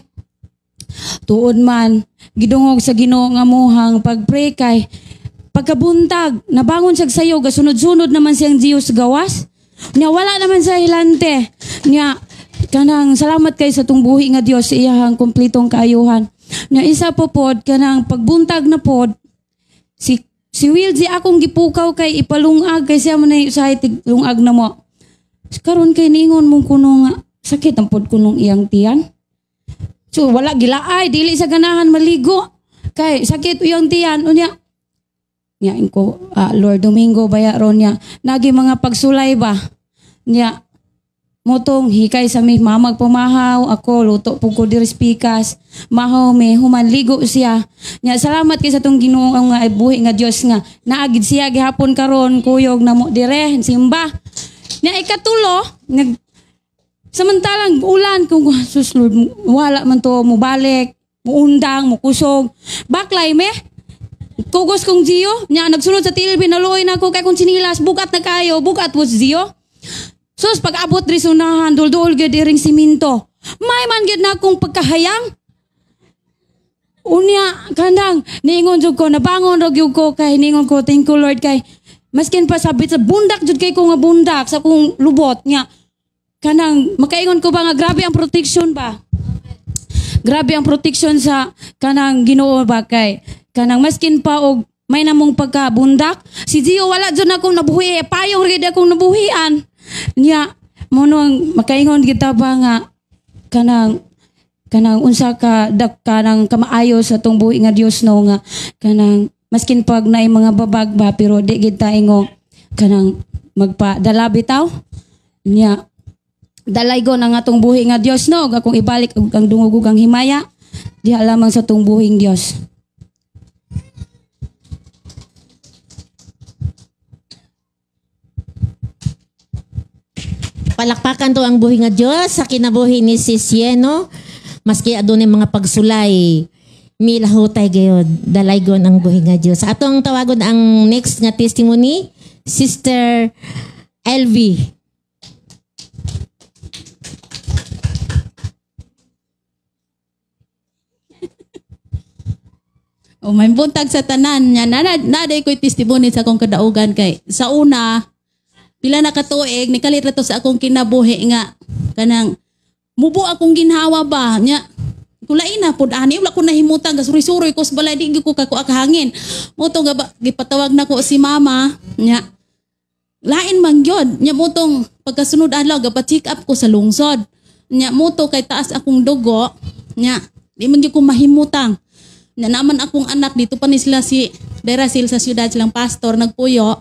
Tuod man, gidungog sa Ginoo nga muhang pagpray kay, pagkabuntag, nabangon siya sayo, gasunod-sunod naman siyang Diyos gawas. Nya wala naman sa hilante. Nya kanang salamat kay sa tungbuhi nga Dios sa iyang kumplitong kaayuhan. Nya isa po pod kanang pagbuntag na pod si Wildy akong gipukaw kay ipalungag kay siya man ay usahay lungag na mo. Karon kay ningon mong kuno nga sakit ang pod kunong iyang tiyan. So wala gilaay dili sa ganahan maligo kay sakit iyang tiyan unya. Nya ko Lord Domingo baya ron niya nagi mga pagsulay ba niya motong hikay sa mi mamag pumahaw ako luto pug ko diri pikas mahaw me human ligo siya nya salamat kay sa tong Ginoo nga buhi nga Dios nga naagid siya gihapon karon kuyog na mo dire simba nya ikatulo nag samantalang ulan kung sus Lord wala man to mo balik mo undang mo kusog baklay me kugos kong Gio, nya nagsunod sa TV, naluoy na ako kay kung sinilas, bukat na kayo, bukat was Gio. Sus, pag-abot rin sunahan, dul-dul gid iring siminto. May man gid na akong pagkahayang. Unya, kandang, niingon jud ko, nabangon rog yun ko, kay niingon ko, thank you Lord, kay maskin pa sabit sa bundak jud kay ko nga bundak, sa kong lubot, nya. Kanang, makaingon ko ba nga, grabe ang protection ba? Grabe ang protection sa kanang Ginoo ba kay kanang maskin pa og may namong pagkabundak si Gio wala jud akong nabuhi payong rid akong nabuhian niya monong makaingon kita ba nga kanang unsa ka kanang kamaayo sa tong buhi nga Dios no nga kanang maskin pag naay mga babag ba pero di gid ta ingo kanang magpadala bitaw niya dalay go na nga tong buhi nga Dios no akong ibalik ang dungog ug ang himaya diha lamang sa tong buhing Dios. Palakpakan to ang buhi nga Dios sa kinabuhi ni Sis Yeno. Maski adunay mga pagsulay, milahutay gayud dalaygon ang buhi nga Dios. Atong tawagon ang next nga testimony, Sister LV. O may buntag sa tanan nya naday ko'y testimony sa akong kadaugan kay sa una pila na katuig nikalit ra to sa akong kinabuhi nga kanang mubo akong ginhawa ba nya kulain na pud ani wala ko nahimutang gasuri-suri ko sa balay di ko kako akahangin mo to nga gipatawag na ko si mama nya lain man gyud nya mo tong pagkasunod adlaw gapa-check up ko sa lungsod nya mo to kay taas akong dugo nya di man gyud ko mahimutang nya naman akong anak dito pa ni sila si Derasil sa siyudad silang pastor nagpuyo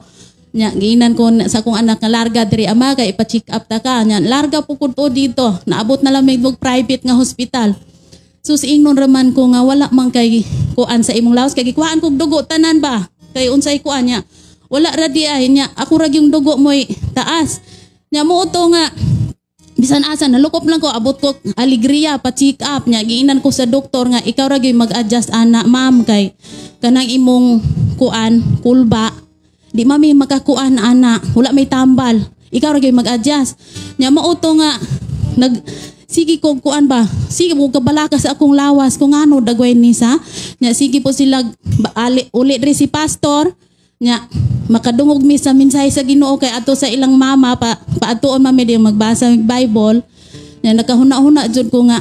nya giinan ko sa akong anak nga larga diri ama kay ipa-check up ta ka nya larga pugod to dito naabot na lang may private nga hospital sus ingnon raman ko nga wala man kay kuan sa imong lawas kay gikuhaan kog dugo tanan ba kay unsay kuan nya wala ra di ay nya ako ra yung dugo moy taas nya mo to nga bisan asa nalukop lang ko abot ko alegria pa check up nya giinan ko sa doktor nga ikaw ra gyud mag-adjust ana ma'am kay kanang imong kuan kulba di mami makakuan ana wala may tambal ikaw ra gyud mag-adjust nya mao to nga sige ko kuan ba sige mo kabalaka sa akong lawas kung ano dagway ni sa nya sige po sila uli diri si pastor nya makadungog mi sa mensahe sa Ginoo kay ato sa ilang mama paatuon mami di magbasa ng Bible nya nakahuna-huna jud ko nga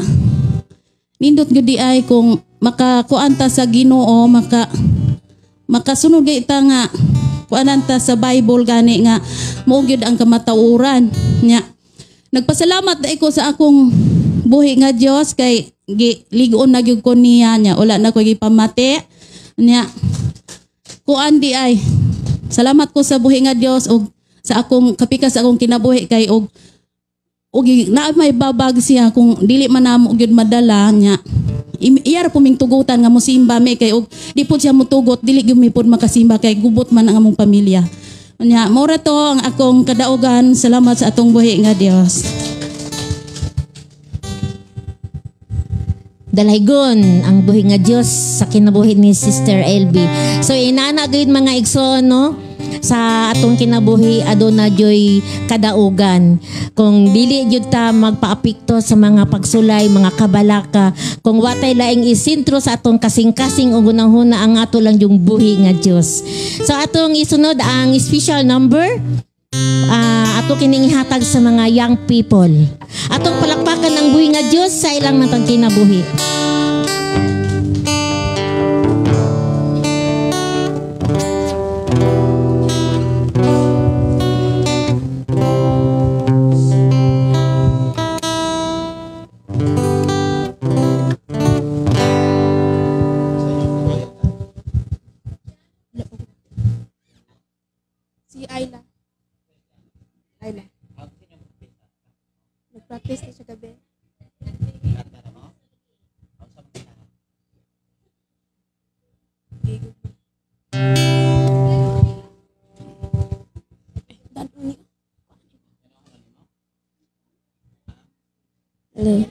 nindot gyud di ay kung makakuanta sa Ginoo makasunod gyud ita nga kuananta sa Bible gani nga mao gyud ang kamatauran nya nagpasalamat dai ko sa akong buhi nga Dios kay ligon na gyud ko niya nya wala na ko gipamati nya kuan di ay salamat ko sa buhi nga Dios og sa akong kapikas sa akong kinabuhi kay og na may babag siya kung dili man namo gyud madala nya iyar po ming tugutan nga mosimba me kay og di pud siya motugot dili gyud mi pud makasimba kay gubot man ang among pamilya Nya mura to ang akong kadaugan. Salamat sa atong buhi nga Dios. Dalaygon ang buhi nga Dios sa kinabuhi ni Sister LB. So inana gayud mga igsoon no, sa atong kinabuhi aduna joy kadaugan. Kung dili jud ta magpaapekto sa mga pagsulay, mga kabalaka, kung watay laing isintro sa atong kasing-kasing ug unang-una ang ato lang yung buhi nga Dios. So atong isunod ang special number. Ato kining hatag sa mga young people. Atong palakpakan ang buhi nga Dios sa ilang natang kinabuhi. Si Ayla. Nag-practice na siya gabi. Hello.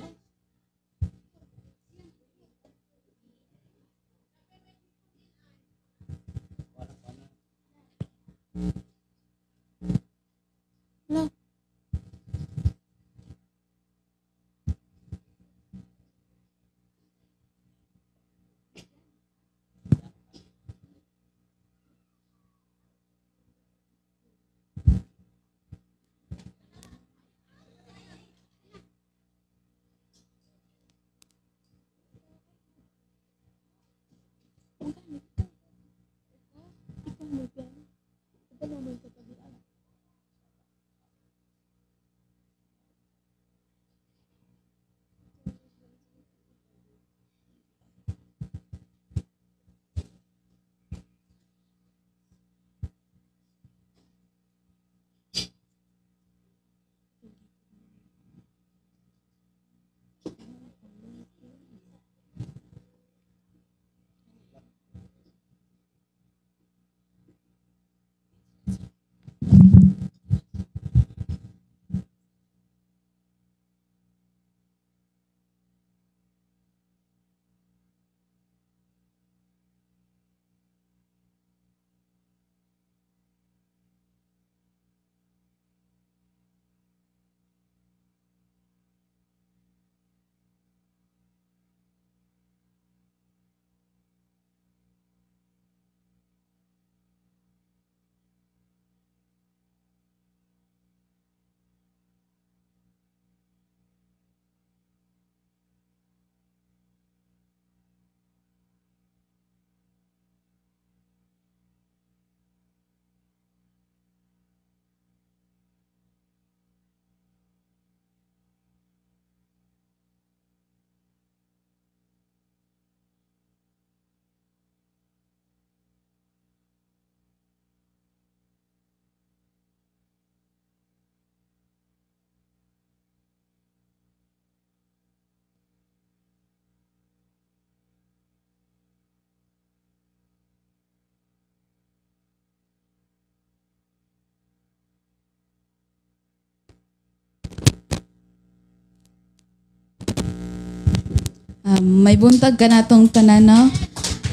May buntag ka natong tanan, no?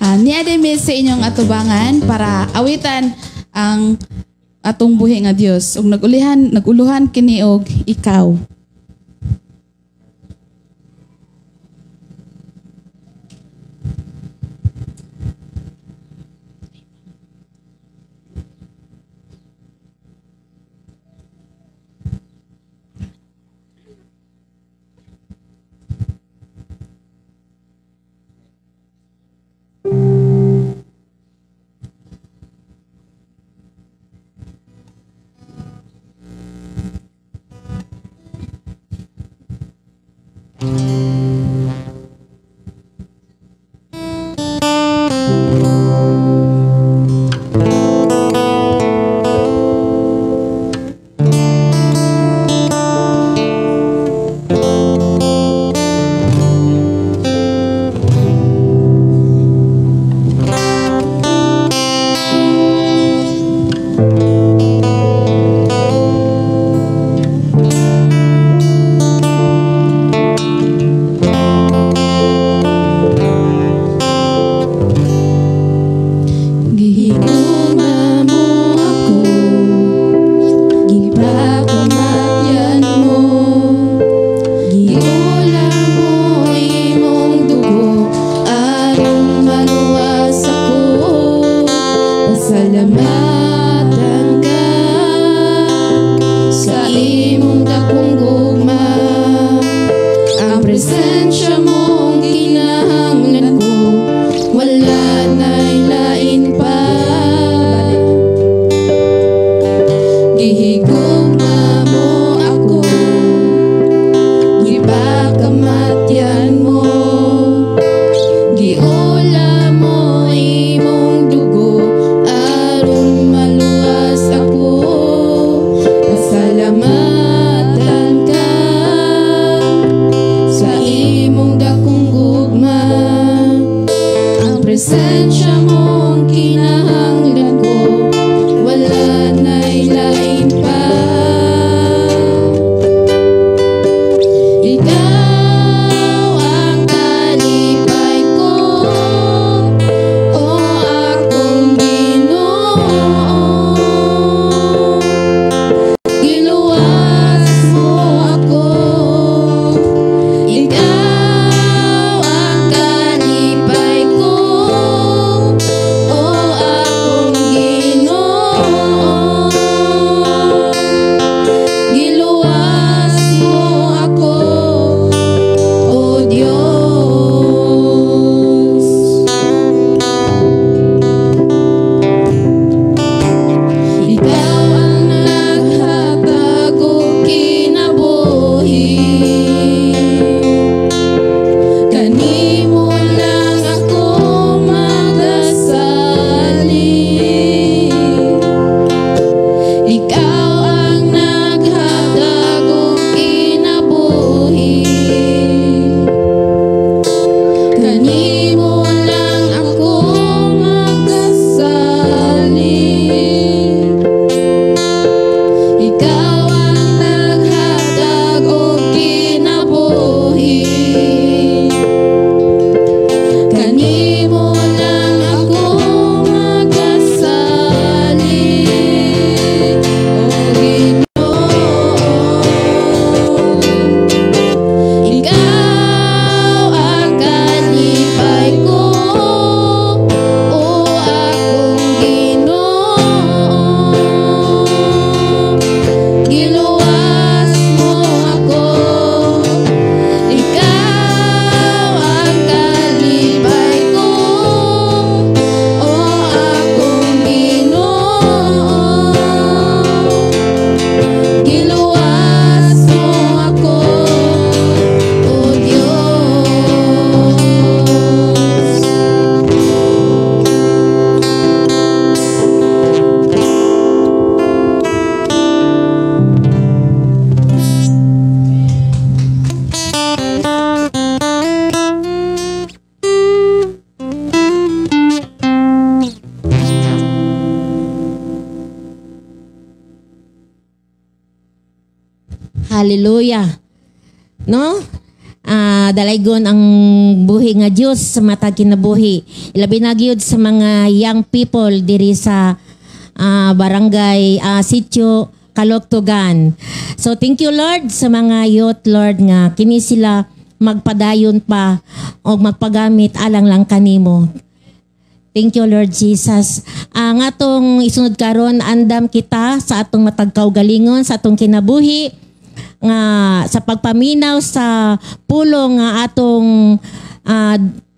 Niadimi sa inyong atubangan para awitan ang atong buhi nga Dios. Ug naguluhan kini og ikaw. Pasalamatan ka sa imong dakong gugma. Ang presensya mong kinahanglan ko, wala na'y lain pa. Gihigugma mo ako, gipakamatyan mo, giula mo imong dugo aron maluwas ako. Pasalamatan ka sa imong dakong gugma. Ang presensya mong kinahanglan ko, wala na'y lain pa. Ikaw ang kalipay ko, o akong Ginoo. Giluwas mo ako. Ikaw ang kalipay ko, o akong Ginoo. Giluwas mo ako, o Diyos. Ikaw ang naghatag og kinabuhi. Kanimo lang ako magasali. Ikaw ang naghatag og kinabuhi. Kanimo lang ako magasali. Ikaw ang naghatag og kinabuhi. Kanimo lang ako magasali, o Ginoo. Ikaw ang kalipay ko, o akong Ginoo. Giluwas mo ako. Ikaw ang kalipay ko, o akong Ginoo. Giluwas mo ako, o Diyos. Hallelujah. No? Dalaygon ang buhi nga Dios sa matag kinabuhi. Ilabi na gyud sa mga young people diri sa barangay Sitio Kaloktogan. So thank you Lord sa mga youth Lord nga kini sila magpadayon pa o magpagamit alang lang kanimo. Thank you Lord Jesus. Ang atong isunod karon andam kita sa atong matag kaugalingon sa atong kinabuhi nga sa pagpaminaw sa pulong nga atong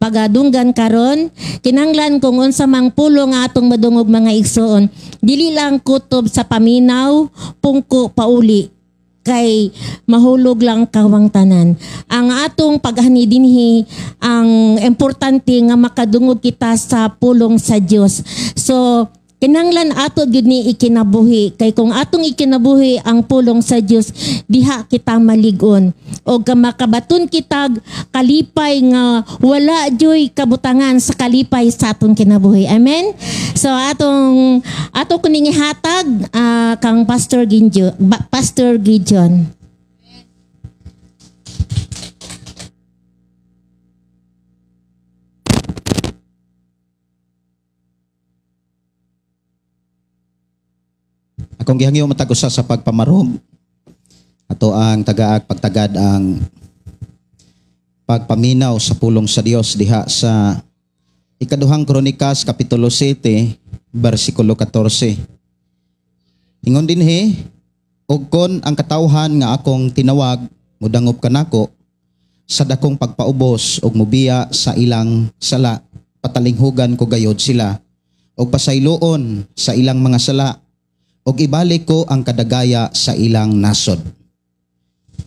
pagadunggan karon. Kinanglan kung unsa mang pulong nga atong madungog mga igsoon, dili lang kutob sa paminaw pungko pauli kay mahulog lang kawang tanan. Ang atong paghani dinhi ang importante nga makadungog kita sa pulong sa Dios. So kinanglan ato gyud ni ikinabuhi kay kung atong ikinabuhi ang pulong sa Dios, diha kita maligon o makabaton kita kalipay nga wala joy kabutangan sa kalipay sa atong kinabuhi. Amen. So ato kuning ihatag kang Pastor Gideon. Akong gihangyo matag-usa sa pagpamarog. Ato ang tagaag pagtagad ang pagpaminaw sa pulong sa Dios diha sa ikaduhang Kronikas kapitulo 7 versikulo 14. Ingon dinhi, ug kon ang katawhan nga akong tinawag mudangop kanako sa dakong pagpaubos ug mubiya sa ilang sala, patalinghugan ko gayod sila ug pasayloon sa ilang mga sala ug ibalik ko ang kadagaya sa ilang nasod.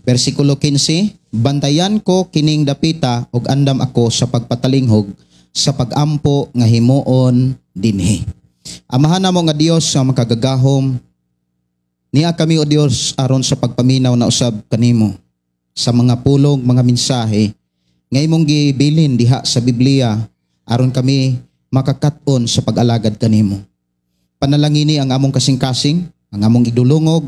Versikulo 15, bantayan ko kining dapita ug andam ako sa pagpatalinghog sa pagampo nga himuon dinhi. Amahan namo nga Dios nga makagagahom, niya kami o Dios aron sa pagpaminaw na usab kanimo sa mga pulong, mga mensahe nga imong gibilin diha sa Biblia aron kami makakat-on sa pag-alagad kanimo. Panalangini ang among kasing-kasing, ang among idulungog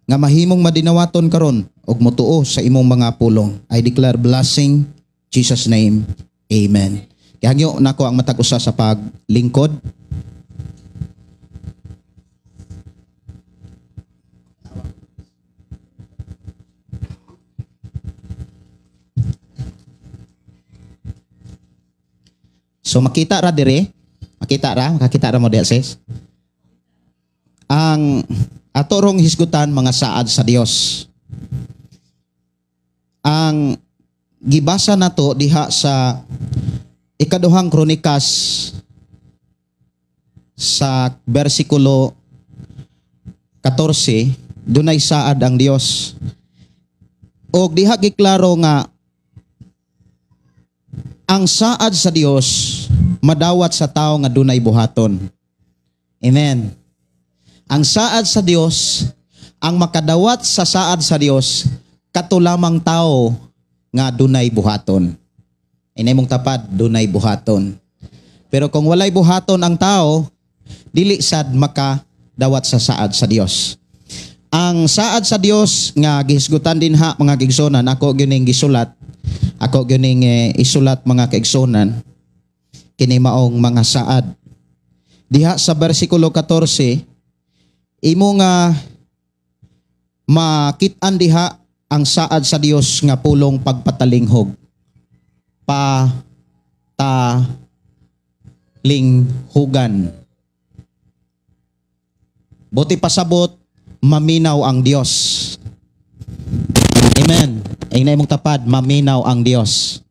nga mahimong madinawaton karon ug motuo sa imong mga pulong. I declare blessing, Jesus name. Amen. Gihangyo nako ang matag usa sa paglingkod. So makita ra dire, makita ra mo diha sis. Ang ato rong hisgutan mga saad sa Dios. Ang gibasa nato diha sa ikaduhang Kronikas sa bersikulo 14, dunay saad ang Dios. Og diha giklaro nga ang saad sa Dios madawat sa tao nga dunay buhaton. Amen. Ang saad sa Dios, ang makadawat sa saad sa Dios, katulamang tao nga dunay buhaton. Inay mong tapad, dunay buhaton. Pero kung walay buhaton ang tao, dili sad makadawat sa saad sa Dios. Ang saad sa Dios nga gihisgutan din ha mga kaigsonan, ako gining gisulat. Ako gining isulat mga kaigsonan kini maong mga saad. Diha sa bersikulo 14, imo nga makit-an diha ang saad sa Dios nga pulong pagpatalinghog. Linghugan. Buti pasabot, maminaw ang Dios. Amen. Inay mong tapad, maminaw ang Dios.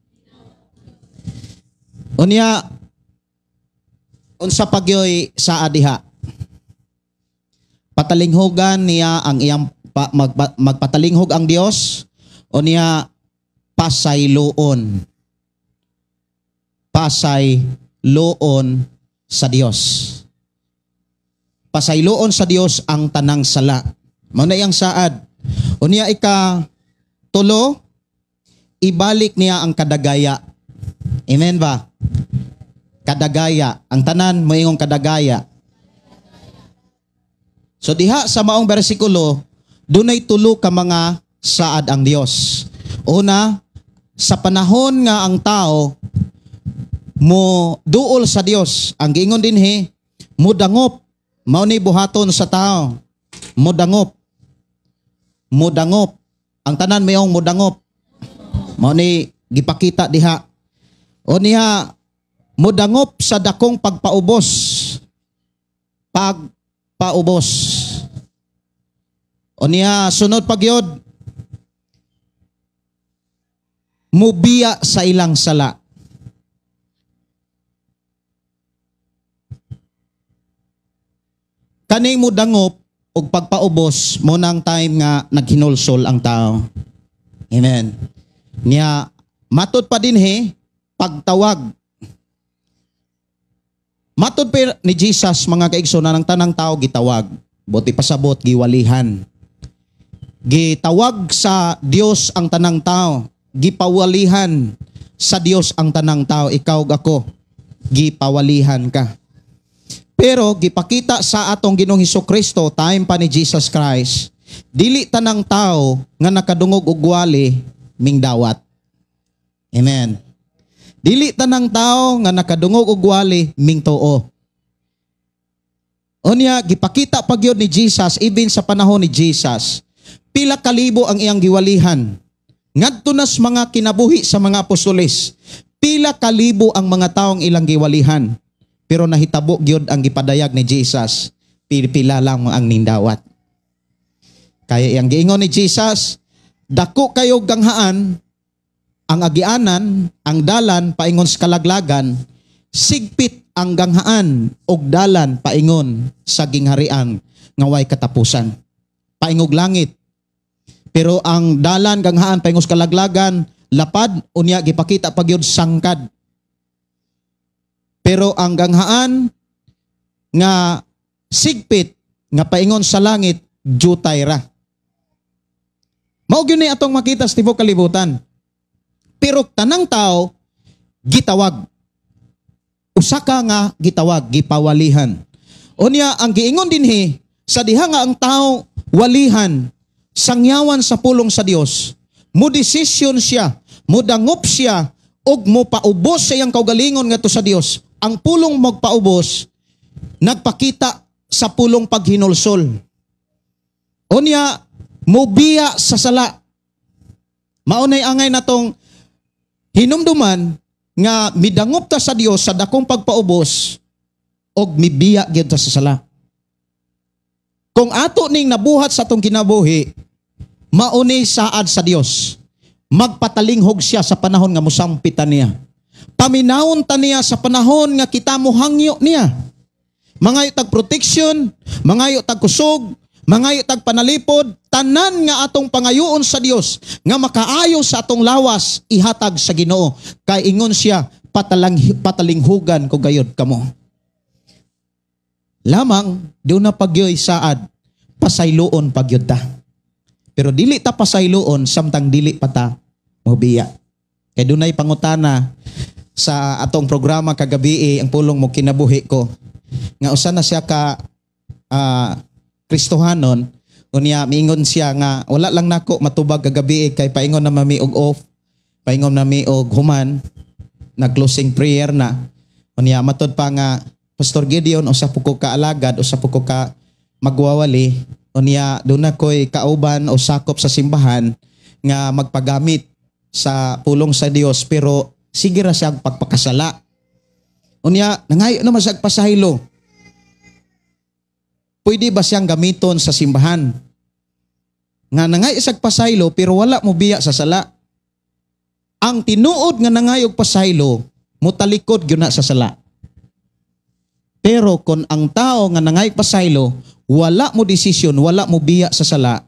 Unya, unsa pagyoy sa adiha. Patalinghogan niya ang iyang magpatalinghog ang Dios, unya pasayloon. Pasayloon sa Dios. Pasayloon sa Dios ang tanang sala. Mao na iyang saad. Unya tulo, ibalik niya ang kadagaya. Amen ba? Kadagaya. Ang tanan, moingong kadagaya. So diha sa maong bersikulo, dunay tulo ka mga saad ang Dios. Una, sa panahon nga ang tao mo duol sa Dios, ang giingon dinhi, mudangop. Mao ni buhaton sa tao. Mudangop. Mudangop. Ang tanan mayong mudangop. Mao ni gipakita diha. O niya mudangop sa dakong pagpaubos. Pagpaubos. O niya sunod pagyod. Mubiya sa ilang sala. Kaning mudangop og pagpaubos mo nang time nga naghinulsol ang tao. Amen. Niya matud pa dinhi pagtawag. Matud pa ni Jesus mga kaigsoon ng tanang tao gitawag. Buti pasabot giwalihan. Gitawag sa Dios ang tanang tao. Gipawalihan sa Dios ang tanang tao. Ikaw ug ako. Gipawalihan ka. Pero gipakita sa atong Ginoong Hesukristo time pa ni Jesus Christ, dili tanang tao nga nakadungog og wali ming dawat. Amen. Dili tanang tao nga nakadungog og wali ming tuo. Unya gipakita pa gyud ni Jesus even sa panahon ni Jesus, pila kalibo ang iyang giwalihan. Ngadto nas mga kinabuhi sa mga apostoles, pila kalibo ang mga taong ilang giwalihan. Pero nahitabo gyud ang gipadayag ni Jesus, pila lang mo ang nindawat. Kaya yang giingon ni Jesus, dako kayo ganghaan, ang agianan, ang dalan paingon sa kalaglagan, sigpit ang ganghaan og dalan paingon sa gingharian nga way katapusan. Paingog langit. Pero ang dalan ganghaan paingon sa kalaglagan, lapad unya gipakita pagyud sangkad. Pero ang ganghaan nga sigpit nga paingon sa langit, jutay ra. Mao gyud ni atong makita sa tibuok kalibutan. Pero tanang tao gitawag. Usa ka nga gitawag, gipawalihan. Unya ang giingon dinhi sa diha nga ang tao walihan, sangyawan sa pulong sa Dios. Mo desisyon siya, mo dangop siya og mo paubos sa iyang kaugalingon ngadto sa Dios. Ang pulong magpaubos nagpakita sa pulong paghinulsol. Unya mobiya sa sala. Maunay angay natong hinumduman nga midangop ta sa Dios sa dakong pagpaubos og mibiya gyud ta sa sala. Kung ato ning nabuhat sa atong kinabuhi, maunay saad sa Dios. Magpatalinghog siya sa panahon nga mosampitan niya. Paminawon ta niya sa panahon nga kita mohangyo niya. Mangayo tag protection, mangayo tag kusog, mangayo tag panalipod, tanan nga atong pangayoon sa Dios nga makaayo sa atong lawas ihatag sa Ginoo. Kay ingon siya, patalinghugan ko gayod kamo. Lamang do na pagyoy saad, pasayloon pagyud ta. Pero dili ta pasayloon samtang dili pa ta mobiya. Kay dunay pangutana sa atong programa kagabi ang pulong mo kinabuhi ko. Nga usa na siya ka Kristohanon, unya miingon siya nga wala lang nako matubag kagabi kay paingon na mami og off, paingon na mi og human, nag-closing prayer na. Unya matod pa nga Pastor Gideon usa po ko kaalagad, usa po ko ka magwawali, unya doon na ko'y kauban o sakop sa simbahan nga magpagamit sa pulong sa Dios pero sige ra siya pagpakasala. Unya nangayo naman siya pasahilo. Pwede ba siyang gamiton sa simbahan? Nga nangayo siya pasahilo pero wala mo biya sa sala. Ang tinuod nga nangayog pasahilo, mutalikod gyud na sa sala. Pero kung ang tao nga nangayog pasahilo, wala mo desisyon, wala mo biya sa sala,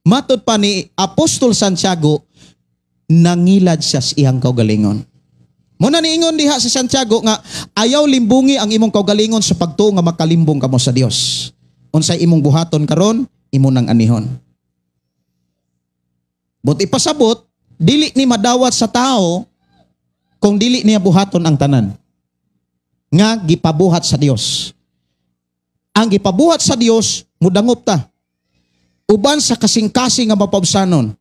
matod pa ni Apostol Santiago, nangilad siya sa iyang kaugalingon. Muna niingon diha sa Santiago nga ayaw limbungi ang imong kaugalingon sa pagtuo nga makalimbong kamo sa Dios. Unsay imong buhaton karon, imo nang anihon. But ipasabot, dili ni madawat sa tao kung dili niya buhaton ang tanan. Nga gipabuhat sa Dios. Ang gipabuhat sa Dios, mudangop ta. Uban sa kasing-kasing nga mapaubsanon.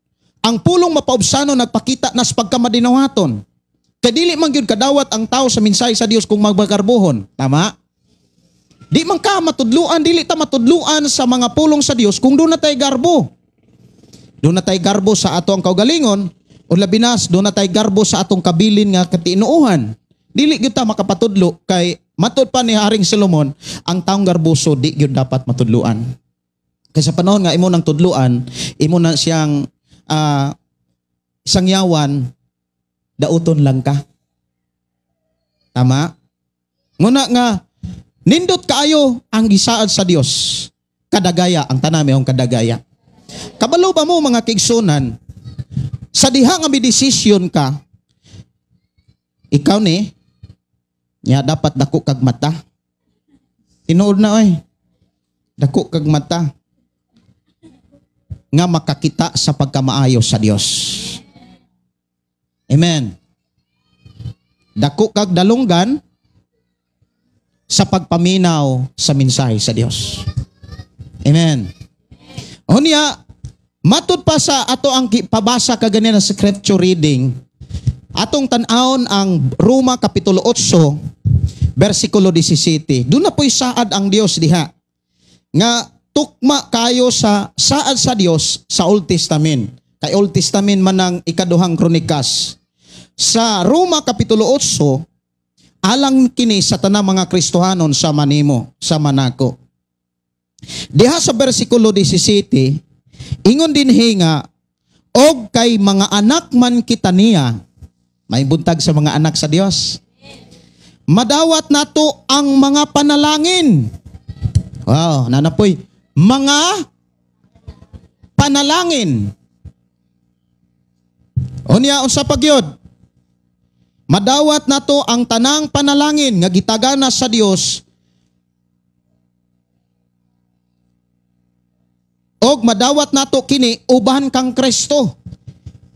Ang pulong mapaubsanon nagpakita nas pagkamadinawaton. Kay dili man gyud kadawat ang tao sa mensahe sa Dios kung magbagarbuhon. Tama? Di man ka matudluan, dili ta matudluan sa mga pulong sa Dios kung doon na tay garbo. Doon na tay garbo sa ato ang kaugalingon, o labinas doon na tay garbo sa atong kabilin nga katinuuhan. Dili gyud ta makapatudlo kay matud pa ni Haring Solomon, ang taong garbuso di gyud dapat matudluan. Kay sa panahon nga imo nang tudluan, imo na siyang sangyawan, dauton lang ka. Tama? Nguna nga, nindot kaayo ang gisaad sa Dios. Kadagaya, ang tanami ang kadagaya. Kabalo ba mo mga kigsunan, sa diha nga may desisyon ka, ikaw ni, niya dapat dako kag mata. Tinuod na oy. Dako kag mata. Nga makakita sa pagkamaayo sa Dios. Amen. Dako kag dalunggan sa pagpaminaw sa mensahe sa Dios. Amen. Unya, matud pa sa ato ang pabasa kaganina sa scripture reading, atong tan-awon ang Roma Kapitulo 8, versikulo 17. Doon na po'y saad ang Dios diha. Nga tukma kayo sa saad sa Dios sa Old Testament. Kay Old Testament man ang ikaduhang kronikas. Sa Roma Kapitulo 8, alang kini sa tanang mga Kristohanon sa manimo, sa manako. Diha sa bersikulo 17, ingon din hinga, og kay mga anak man kita niya, may buntag sa mga anak sa Dios. Madawat nato ang mga panalangin. Wow, nanapoy, mga panalangin. Unya unsa pagyod? Madawat nato ang tanang panalangin nga gitagana sa Dios. Og madawat nato kini uban kang Kristo.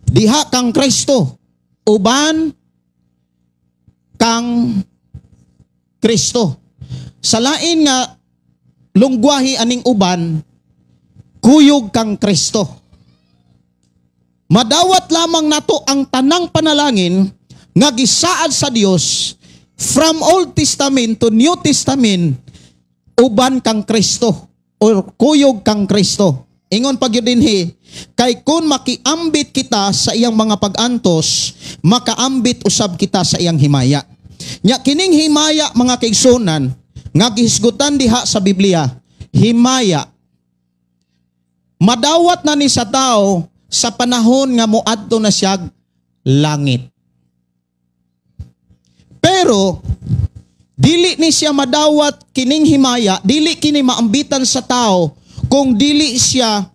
Diha kang Kristo, uban kang Kristo. Sa lain nga lungguahi aning uban, kuyog kang Kristo. Madawat lamang nato ang tanang panalangin nga gisaad sa Dios from Old Testament to New Testament, uban kang Kristo or kuyog kang Kristo. Ingon pagyud dinhi, kay kun makiambit kita sa iyang mga pag-antos, makaambit usab kita sa iyang himaya. Nya kining himaya mga kaigsunan nga gihisgutan diha sa Biblia, himaya. Madawat na ni sa tao sa panahon nga moadto na siya langit. Pero dili ni siya madawat kining himaya, dili kini maambitan sa tao kung dili siya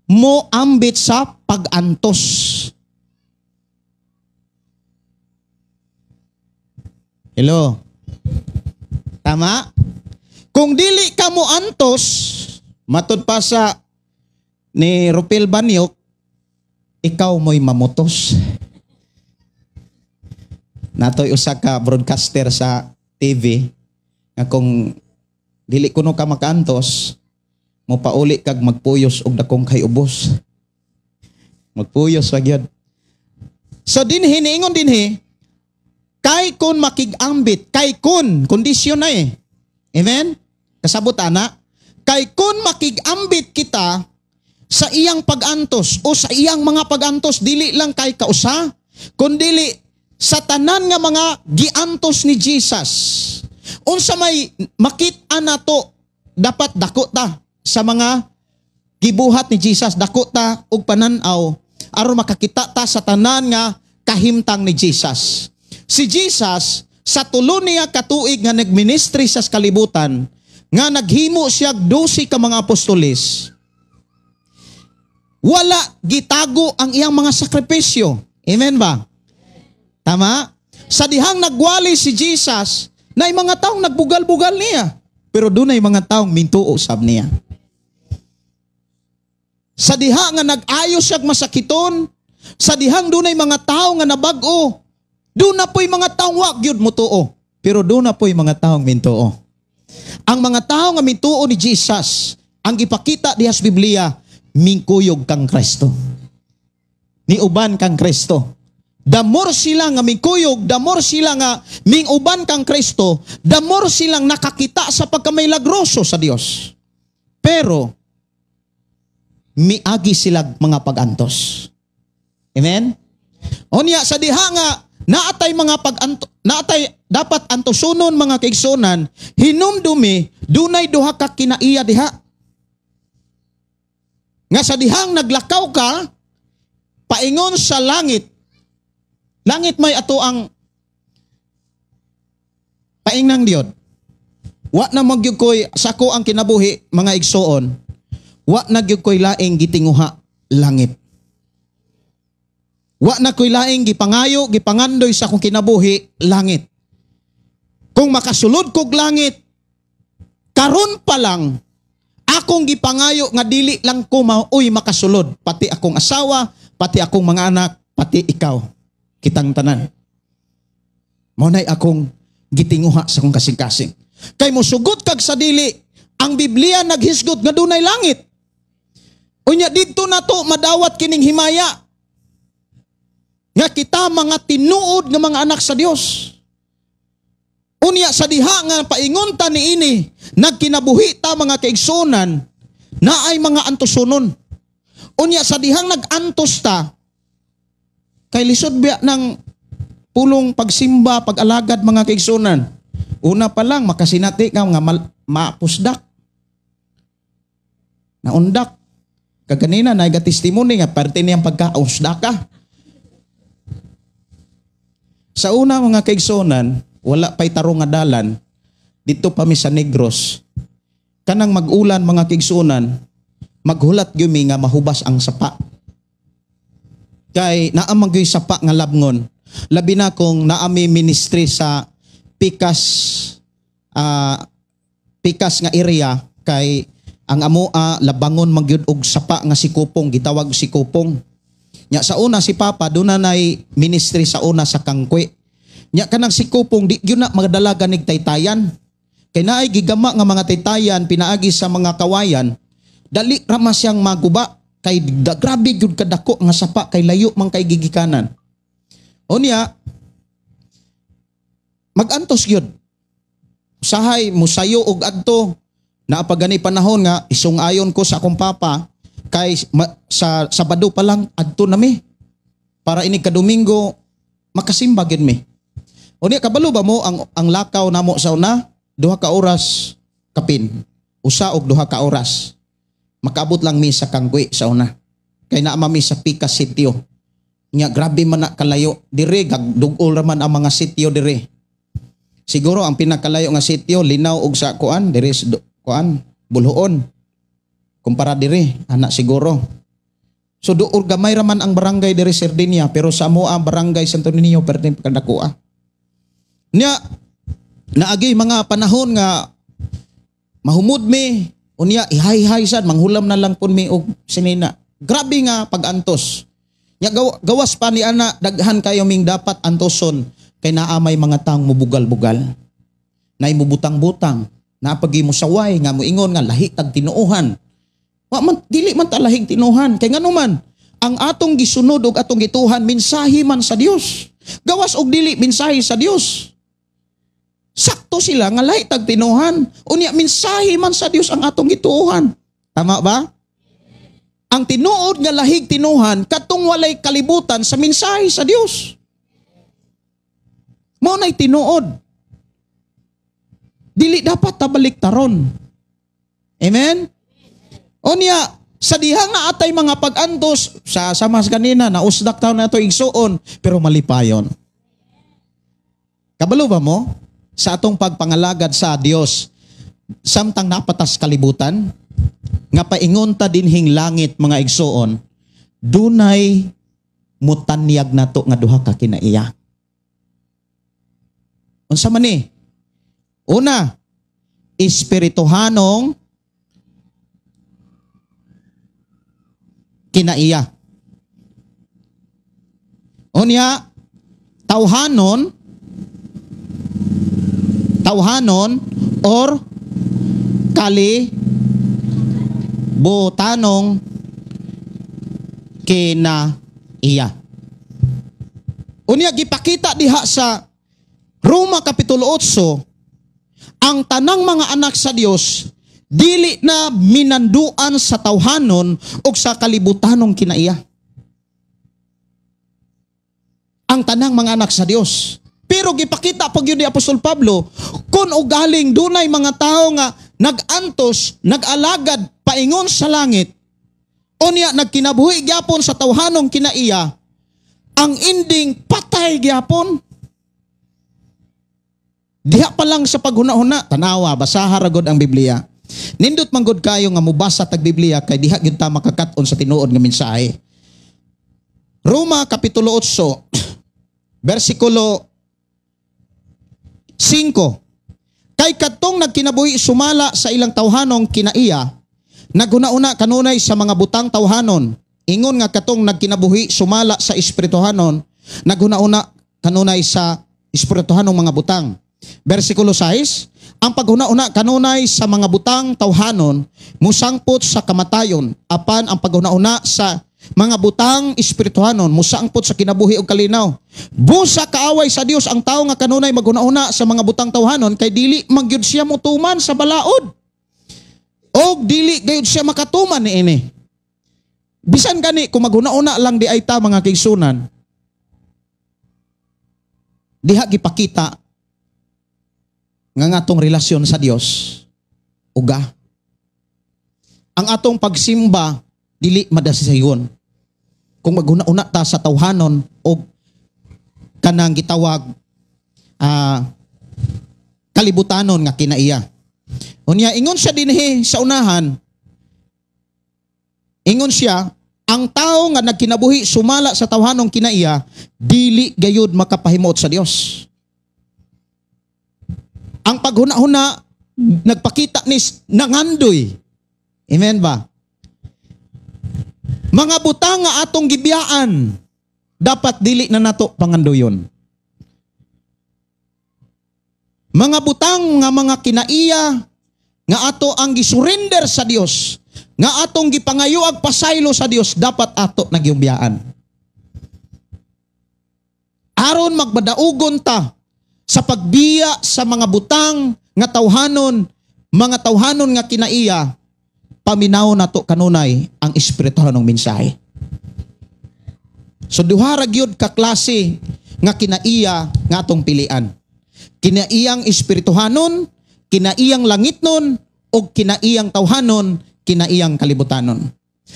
moambit sa pag-antos. Hello? Tama? Kung dili ka moantos, matud pa sa ni Rupil Banyok, ikaw mo'y mamutos. Natoy usa ka broadcaster sa TV nga kung dili kuno ka makaantos, mo pauli kag magpuyos og dakong kay ubos. Magpuyos wa gyud. So dinhi niingon dinhi, kay kun makig-ambit, kay kun kondisyon na eh. Amen? Kasabot ana, kay kun makig-ambit kita sa iyang pag-antos o sa iyang mga pag-antos, dili lang kay kausa, kundi sa tanan nga mga giantos ni Jesus. Unsa may makit-an nato, dapat dako ta sa mga gibuhat ni Jesus, dako ta og pananaw aron makakita ta sa tanan nga kahimtang ni Jesus. Si Jesus sa tulo niya katuig nga nagministry sa kalibutan, nga naghimo siya 12 ka mga apostoles, wala gitago ang iyang mga sakripisyo. Amen ba? Tama? Sa dihang nagwali si Jesus, na mga taong nagbugal-bugal niya, pero doon ay mga taong mintuo sab niya. Sa diha nga nag-ayos siya masakiton, sa dihang doon ay mga tao nga nabag-o, doon na po'y mga taong wag yun mutuo, pero doon na po'y mga taong mintuo. Ang mga tao nga mintuo ni Jesus, ang ipakita diha sa Biblia, mingkuyog kang Kristo. Ni uban kang Kristo. The more sila nga mingkuyog, the more sila nga minguban kang Kristo, the more silang nakakita sa pagkamailagroso sa Dios. Pero miagi sila mga pag-antos. Amen? Unya sa diha nga naatay mga naatay dapat antosunon mga kaigsunan, hinumdumi dunay duha ka kinaiya diha. Nga sa dihang naglakaw ka, paingon sa langit. Langit may ato ang paingnang Diod. Wa na magyug koy sako ang kinabuhi mga igsoon. Wa na gyud koy laing gitinguha langit. Wa na koy laing gipangayo, gipangandoy sa akong kinabuhi langit. Kung makasulod kog langit, karon pa lang akong gipangayo nga dili lang ko mauy makasulod, pati akong asawa, pati akong mga anak, pati ikaw, kitang tanan. Maunay akong gitinguha sa akong kasing-kasing. Kay mosugot kag sa dili, ang Biblia naghisgot nga dunay langit. Unya didto nato madawat kining himaya nga kita mga tinuod nga mga anak sa Dios. Unya sa diha nga paingon ta niini, nagkinabuhi ta mga kaigsunan na ay mga antosunon. Unya sa dihang nag-antos ta, kay lisod biya ng pulong pagsimba, pag-alagad mga kaigsunan. Una pa lang, makasinati ka nga mapusdak. Naundak. Kaganina, naiga-testimony nga, parte niyang pagka-usdak ka. Sa una mga kaigsunan, wala pa'y tarong nga dalan, dito pa mi sa Negros. Kanang mag-ulan mga kaigsunan, maghulat gyumi nga mahubas ang sapa. Kay naamang gyud sapa nga labngon. Labi na kung naami ministry sa Pikas nga area kay ang amoa labangon magyud og sapa nga sikupong, gitawag sikupong. Nya sa una si Papa doon na nay ministry sa una sa Kangkwe. Nya kanang sikupong di gyud na magdala ganig taytayan. Kay naay gigama nga mga taytayan pinaagi sa mga kawayan, dali ra man siyang maguba kay grabe gyud kadako nga sapa kay layo man kay gigikanan. Unya magantos gyud. Usahay musayo og adto na pagani panahon nga isungayon ko sa akong papa kay sa Sabado pa lang adto na mi para ini ka Domingo makasimba gyud mi. Unya kabalo ba mo ang lakaw namo sa una 2 ka oras kapin. Usa og 2 ka oras. Makaabot lang mi sa Kangkwe sa una. Kay naa mi sa Pikas sitio. Nya grabe man na kalayo dire gagdugol ra man ang mga sitio dire. Siguro ang pinakalayo nga sitio linaw og sa kuan dire Bulhoon. Kumpara dire ana siguro. So duol gamay ra man ang barangay dire Sardinia pero sa amo ang barangay Santo Niño pertin kadakua. Nya naagi mga panahon nga mahumod mi unya ihay-hay sad manghulam na lang pun mi og sinina. Grabe nga pag-antos. Nya gawas pa ni ana daghan kayo ming dapat antoson kay naamay mga taong mubugal-bugal. Nay mubutang-butang, napagi mo saway nga moingon nga lahi tag tinuohan. Wa man dili man ta lahing tinuohan kay ngano man ang atong gisunod ug atong gituhan mensahe man sa Dios. Gawas og dili mensahe sa Dios. Sakto sila nga lahi tag tinuohan. Unya mensahe man sa Dios ang atong gituohan. Tama ba? Ang tinuod nga lahig tinuhan katong walay kalibutan sa mensahe sa Dios. Mao nay tinuod. Dili dapat tabaliktaron. Amen? Unya sa diha nga atay mga pag-antos sa samas kanina nausdak taon na to igsuon pero malipayon. Kabalo ba mo sa atong pagpangalagad sa Dios samtang napatas kalibutan? Nga paingon ta dinhing langit mga igsoon, dunay mutanyag nato nga duha ka kinaiya. Unsa man ni? Una, espirituhanong kinaiya. Unya, tawhanon or butanong kinaiya. Unya gipakita diha sa Roma Kapitulo 8, ang tanang mga anak sa Dios dili na minanduan sa tawhanon o sa kalibutanong kinaiya. Ang tanang mga anak sa Dios. Pero gipakita pag yun ni Apostol Pablo, kung ugaling dunay mga tao nga nag-antos, nag-alagad, paingon sa langit, unya nagkinabuhi gyapon sa tawhanong kinaiya, ang ending patay gyapon. Diha pa lang sa paghuna-huna, tanawa, basaha ragod ang Biblia. Nindot manggod kayo nga mubasa tag Biblia kay diha gyud ta makakaton sa tinuod nga mensahe. Roma Kapitulo 8, versikulo 5. Kay kadtong nagkinabuhi sumala sa ilang tawhanong kinaiya, naghuna-una kanunay sa mga butang tawhanon. Ingon nga katong nagkinabuhi sumala sa espirituhanon, naghuna-una kanunay sa espirituhanong mga butang. Versikulo 6, ang paghuna-una kanunay sa mga butang tawhanon, musangpot sa kamatayon, apan ang paghuna-una sa mga butang espirituhanon, musangpot sa kinabuhi o kalinaw. Busa kaaway sa Dios ang tao nga kanunay maghuna-una sa mga butang tawhanon, kay dili magyud siya mutuman sa balaod. O dili gayud siya makatuman ni ini. Bisan gani kung maghuna-una lang di ay ta mga kaigsunan. diha gipakita nga atong relasyon sa Dios uga. Ang atong pagsimba dili madasisayon. Kung maguna-una ta sa tawhanon o kanang gitawag kalibutanon nga kinaiya. Unya ingon siya dinhi sa unahan, ingon siya, ang tao nga nagkinabuhi sumala sa tawhanong kinaiya, dili gayud makapahimot sa Dios. Ang paghuna-huna nagpakita ni nangandoy. Amen ba? Mga butang nga atong gibiyaan, dapat dili na nato pangandoyon. Mga butang nga mga kinaiya nga ato ang gisurrender sa Dios, nga atong gipangayuag pasaylo sa Dios, dapat ato nagyubiyaan. Aron magbadaugon ta sa pagbiya sa mga butang nga tawhanon, mga tawhanon nga kinaiya, paminaw nato kanunay ang espirituhanong mensahe. So duha ra gyud ka klase nga kinaiya nga atong pilian. Kinaiyang espirituhanon, kinaiyang langitnon, o kinaiyang tawhanon, kinaiyang kalibutanon.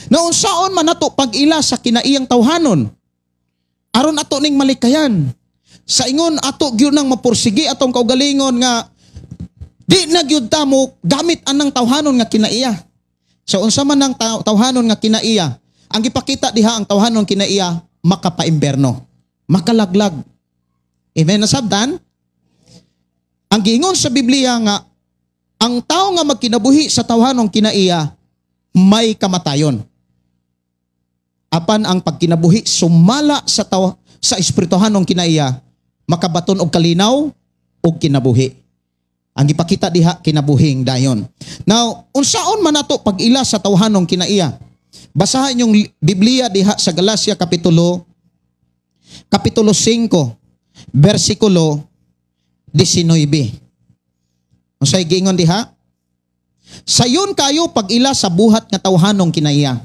Naunsaon man nato pag-ila sa kinaiyang tawhanon, aron ato ning malikayan. Sa ingon ato gyud nang mapursigi atong kaugalingon nga di na gyud ta mo gamit anang tawhanon nga kinaiya. So unsa man ang tawhanon nga kinaiya, ang gipakita diha ang tawhanon kinaiya makapaimberno, makalaglag. Amen na sabdan? Ang giingon sa Biblia nga ang tao nga magkinabuhi sa tawhanong kinaiya may kamatayon. Apan ang pagkinabuhi sumala sa espirituhanong kinaiya, makabaton og kalinaw og kinabuhi. Ang ipakita diha kinabuhing dayon. Now, unsaon man nato pag-ila sa tawhanong kinaiya? Basahan yung Biblia diha sa Galacia kapitulo 5, versikulo 19. Unsay giingon diha? Sayon kayo pag-ila sa buhat nga tawhanong kinaiya.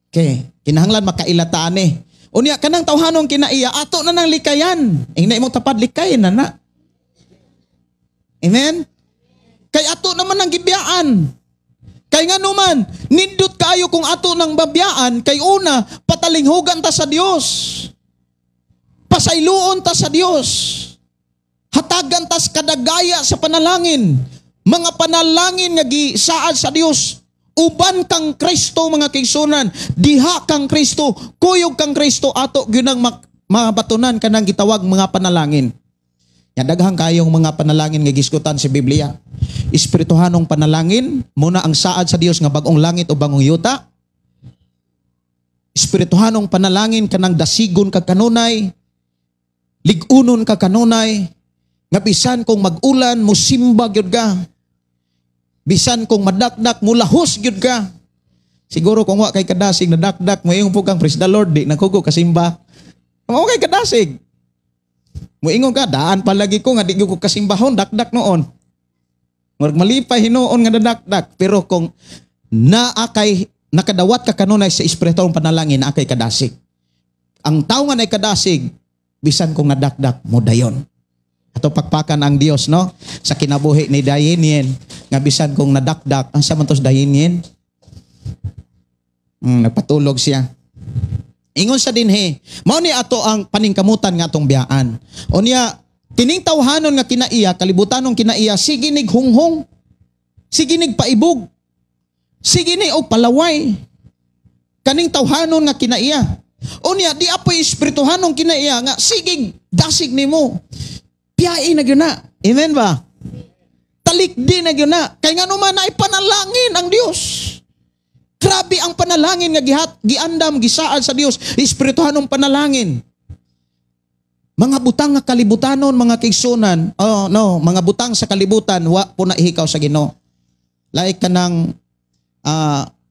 Okay, kinahanglan makaila ta ani. Unya kanang tawhanong kinaiya ato na nang likayan. Ingna imong tapad likayan na. Amen? Kay ato naman ang gibiyaan. Kay nga naman, nindot kayo kung ato nang babiyaan, kay una, patalinghugan ta sa Dios. Pasayloon ta sa Dios. Hatagan tas kadagaya sa panalangin. Mga panalangin nga gisaad sa Dios. Uban kang Kristo mga kaigsunan. Diha kang Kristo. Kuyog kang Kristo. Ato ginang mabatunan ka ng gitawag mga panalangin. Yan daghang kayong mga panalangin nga giskutan sa Biblia. Espirituhanong panalangin. Muna ang saad sa Dios nga bagong langit o bagong yuta. Espirituhanong panalangin kanang dasigon ka kanunay. Ligunon ka kanunay. Nga bisan kung mag-ulan, musimba gyud ka. Bisan kung madakdak, mulahos gyud ka. Siguro kung wa kay kadasig na dakdak, moingon po kang praise the Lord, di nakugo kasimba. Kung kay kadasig, moingon ka, daan palagi ko nga di ko kasimbahon, dakdak noon. Murag malipay hinuon nga dadakdak. Pero kung nakadawat ka kanunay sa espirituong panalangin, naakay kadasig. Ang tao nga na kadasig, bisan kung nadakdak mo dayon. Ato pakpakan ang Dios, no? Sa kinabuhi ni Dayenien, nga bisan kung nadakdak, ang sa mantos Dayenien, nagpatulog siya. Ingon sa dinhi, mao ni ato ang paningkamutan nga atong biyaan. Unya, kining tawhanon nga kinaiya, kalibutanong kinaiya, sige nig hunghong, sige nig paibog, sige ni og palaway. Kaning tawhanon nga kinaiya. Unya, di apoy espirituhanong kinaiya nga, sige dasig nimo. Piyain na gyud na. Amen ba? Talikdi na gyud na. Kay nga naman ay panalangin ang Dios. Grabe ang panalangin nga giandam, gisaad sa Dios. Espirituhanong panalangin. Mga butang nga kalibutanon, mga kaigsunan, mga butang sa kalibutan, wa po na ihikaw sa Ginoo. Like kanang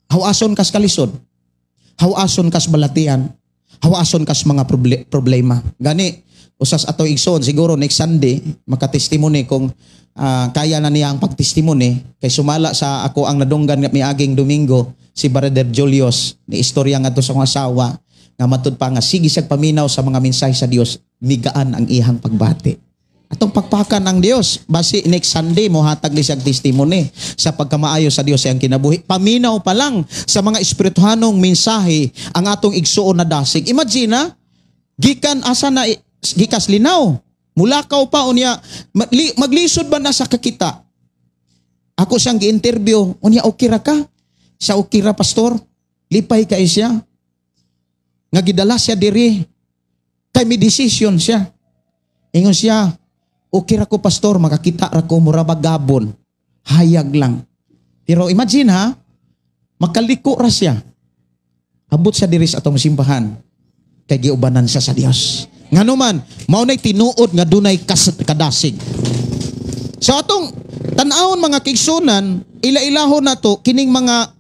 hawason kas kalisod. Hawason kas balatian. Hawason kas mga problema. Gani, usas ato igsoon, siguro next Sunday, makatestimony kung kaya na niya ang pagtestimony. Kay sumala sa ako ang nadunggan nga miaging Domingo, si Brother Julius, ni istorya nga to sa kong asawa, nga matud pa nga, sige siyag paminaw sa mga mensahe sa Dios. migaan ang iyang pagbati. Atong pagpakan ng Dios, basi next Sunday mo hatag ni siyang testimony sa pagkamaayo sa Dios ang kinabuhi. Paminaw pa lang sa mga espirituhanong mensahe ang atong igsuon na dasig. Imagine na, gikan asa na gikas linaw. Mulakaw pa unya maglisod ba na sa kakita. Ako siyang gi-interview, unya okay ra ka? Sa okay ra pastor? Lipay kay siya. Nga gidala siya diri. Kay may decision siya. Ingon siya, okay ra ko pastor, makakita ra ko mura bagabon. Hayag lang. Pero imagine ha, makaliko ra siya. Abot siya diri sa atong simbahan. Kay giubanan siya sa Dios. Nganuman, maunay tinuod nga dunay kadasig. So atong tan-awon mga kigsunan, ila-ilahon na to kining mga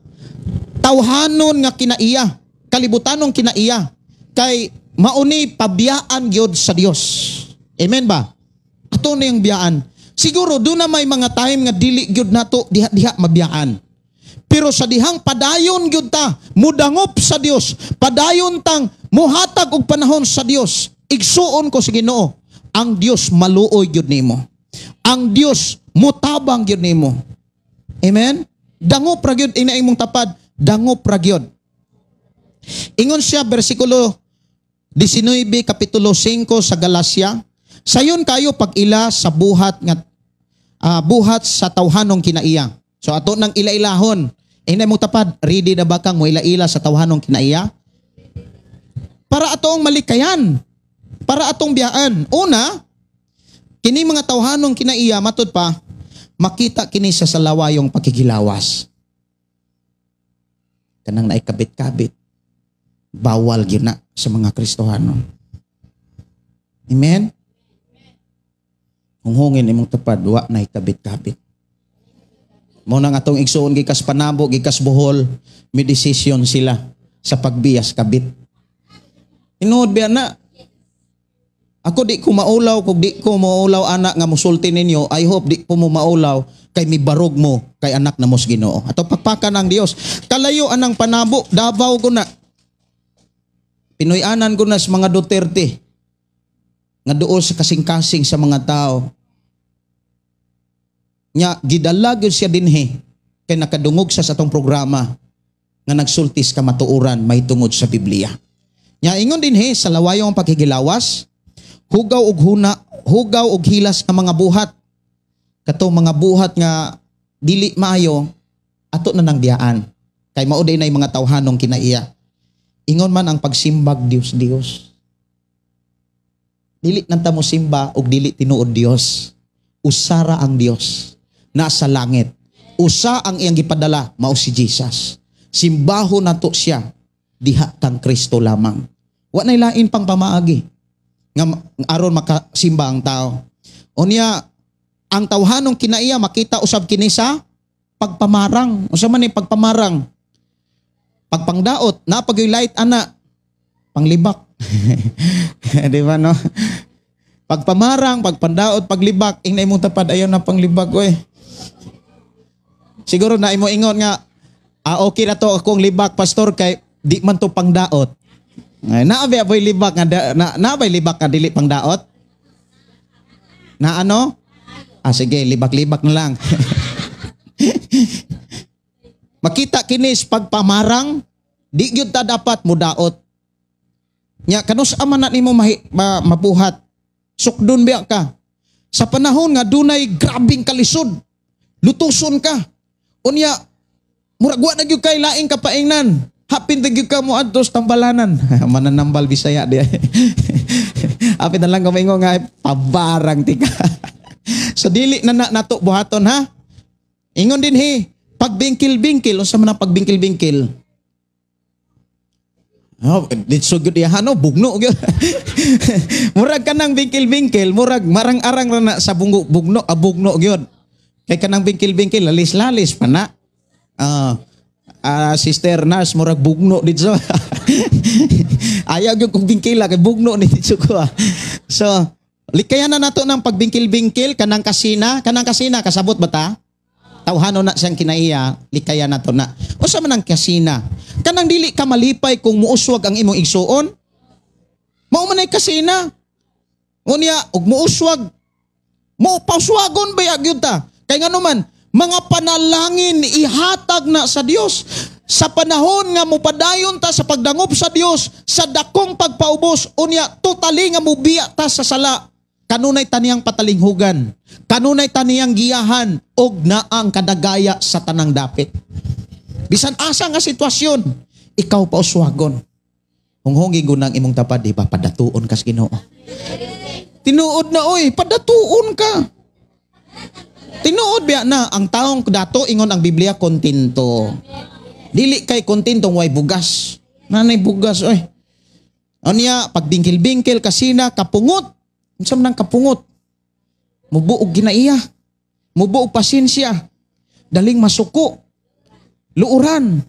tawhanon nga kinaiya, kalibutanong kinaiya, kay mauni pabiyaan gyud sa Dios. Amen ba? Ato na yung biyaan. Siguro doon na may mga time nga dili gyud nato diha mabiyaan. Pero sa dihang padayon gyud ta, mudangop sa Dios, padayon tang muhatag og panahon sa Dios. Igsuon ko sa Ginoo, ang Dios maluoy gyud nimo. Ang Dios mutabang gyud nimo. Amen? Dangop ra gyud ina imong tapad, dangop ra gyud. Ingon siya bersikulo 19 kapitulo 5 sa Galacia, sayon kayo pag-ila sa buhat sa tawhanong kinaiya. So ato nang ila-ilahon, ina imong tapad, ready na ba kang mo ila-ila sa tawhanong kinaiya? Para atong malikayan, para atong biyaan. Una, kini mga tawhanong kinaiya matud pa, makita kini sa salawayong pakikilawas. Kanang naikabit-kabit. Bawal gyud na sa mga Kristohano. Amen? Hunghungin imong tapad, wa na ikabit-kabit. Mo nang atong igsuon gikas Panabo, gikas Bohol, may desisyon sila sa pagbiyas kabit. Tinuod biya na. Ako di ko maulaw, kung di ko maulaw anak nga musulti ninyo, I hope di ko mo maulaw kay mi barog mo kay anak na mos Ginoo. Ato pagpakan ng Dios. Kalayo anang Panabo, Davao ko na. Pinoy-anan ko na sa mga Duterte nga dool sa kasing-kasing sa mga tao. Nya gidalag siya dinhi kay nakadungog sa atong programa nga nagsultis ka matuuran may tungod sa Biblia. Nya ingon dinhi sa lawayong pakigilawas, hugaw og huna, hugaw og hilas nga mga buhat. Kato mga buhat nga dili maayo ato na nang biyaan. Kay mao day nay mga tawhanong kinaiya. Ingon man ang pagsimbag Dios. Dili nanta mo simba og dili tinuod Dios. Usara ang Dios nasa langit. Usa ang iyang gipadala mao si Jesus. Simbaho nato siya diha kang Kristo lamang. Wa nay lain pang pamaagi nga aron makasimba ang tao. Unya ang tawhanong kinaiya makita usab kini sa pagpamarang. Unsa man ni pagpamarang? Pagpangdaot, na pag-light ana, panglibak. Di ba no? Pagpamarang, pagpandaot, paglibak, ingna imong tapad, ayaw na panglibak, oy. Siguro na imo ingon nga, okay na to akong libak, pastor, kay di man to pangdaot. Naabay libak nga, naabay libak nga dili pangdaot? Na ano? Sige, libak-libak na lang. Makita kinis pagpamarang, di gyud ta dapat mudaot. Nya kanus man nimo mabuhat. Sukdon biya ka. Sa panahon nga dunay grabing kalisod, lutuson ka. Unya murag wa na gyud kay laing kapaingnan. Hapin gyud ka mo adto sa tambalanan. Mananambal Bisaya di. Hapin na lang kamingo nga pabarang tika. So dili na nato buhaton ha. Ingon din pagbingkil-bingkil, o sa mga pagbingkil-bingkil. Oh, it's so good yan, no? Bugno. Murag ka ng bingkil-bingkil, murag marang-arang na sa bugno, bugno yun. Kaya ka ng bingkil-bingkil, lalis-lalis pa na. Sister Nars, murag bugno dito. Ayaw yung kong bingkila, kay bugno dito ko. So, likayan na nato ng pagbingkil-bingkil, kanang kasina, kasabot ba ta? Tawhano na siyang kinaiya, likaya na to na. O sa man ang kasina, kanang dili ka malipay kung muuswag ang imong igsuon, mao man ay kasina. Unya, ug muuswag. Mo paswagon ba gyud ta? Kay ngano man, mga panalangin ihatag na sa Dios. Sa panahon nga mupadayon ta sa pagdangop sa Dios, sa dakong pagpaubos, unya totally nga mubiya ta sa sala. Kanunay taniyang patalinghugan, kanunay taniyang giyahan, og naang kadagaya sa tanang dapit. Bisan asa nga sitwasyon, ikaw pa uswagon. Hunghongi gunang imong tapad, di ba? Padatuon kas Ginoo. Tinuod na, oy, padatuon ka. Tinuod biya na, ang taong dato, ingon ang Biblia, kontento. Dili kay kontentong way bugas. Nanay bugas, oy. Anya, pagbingkil-bingkil, kasina, kapungot. Unsam nang kapungot? Mubuog ginaiya. Mubuog pasensya. Daling masuko. Luuran.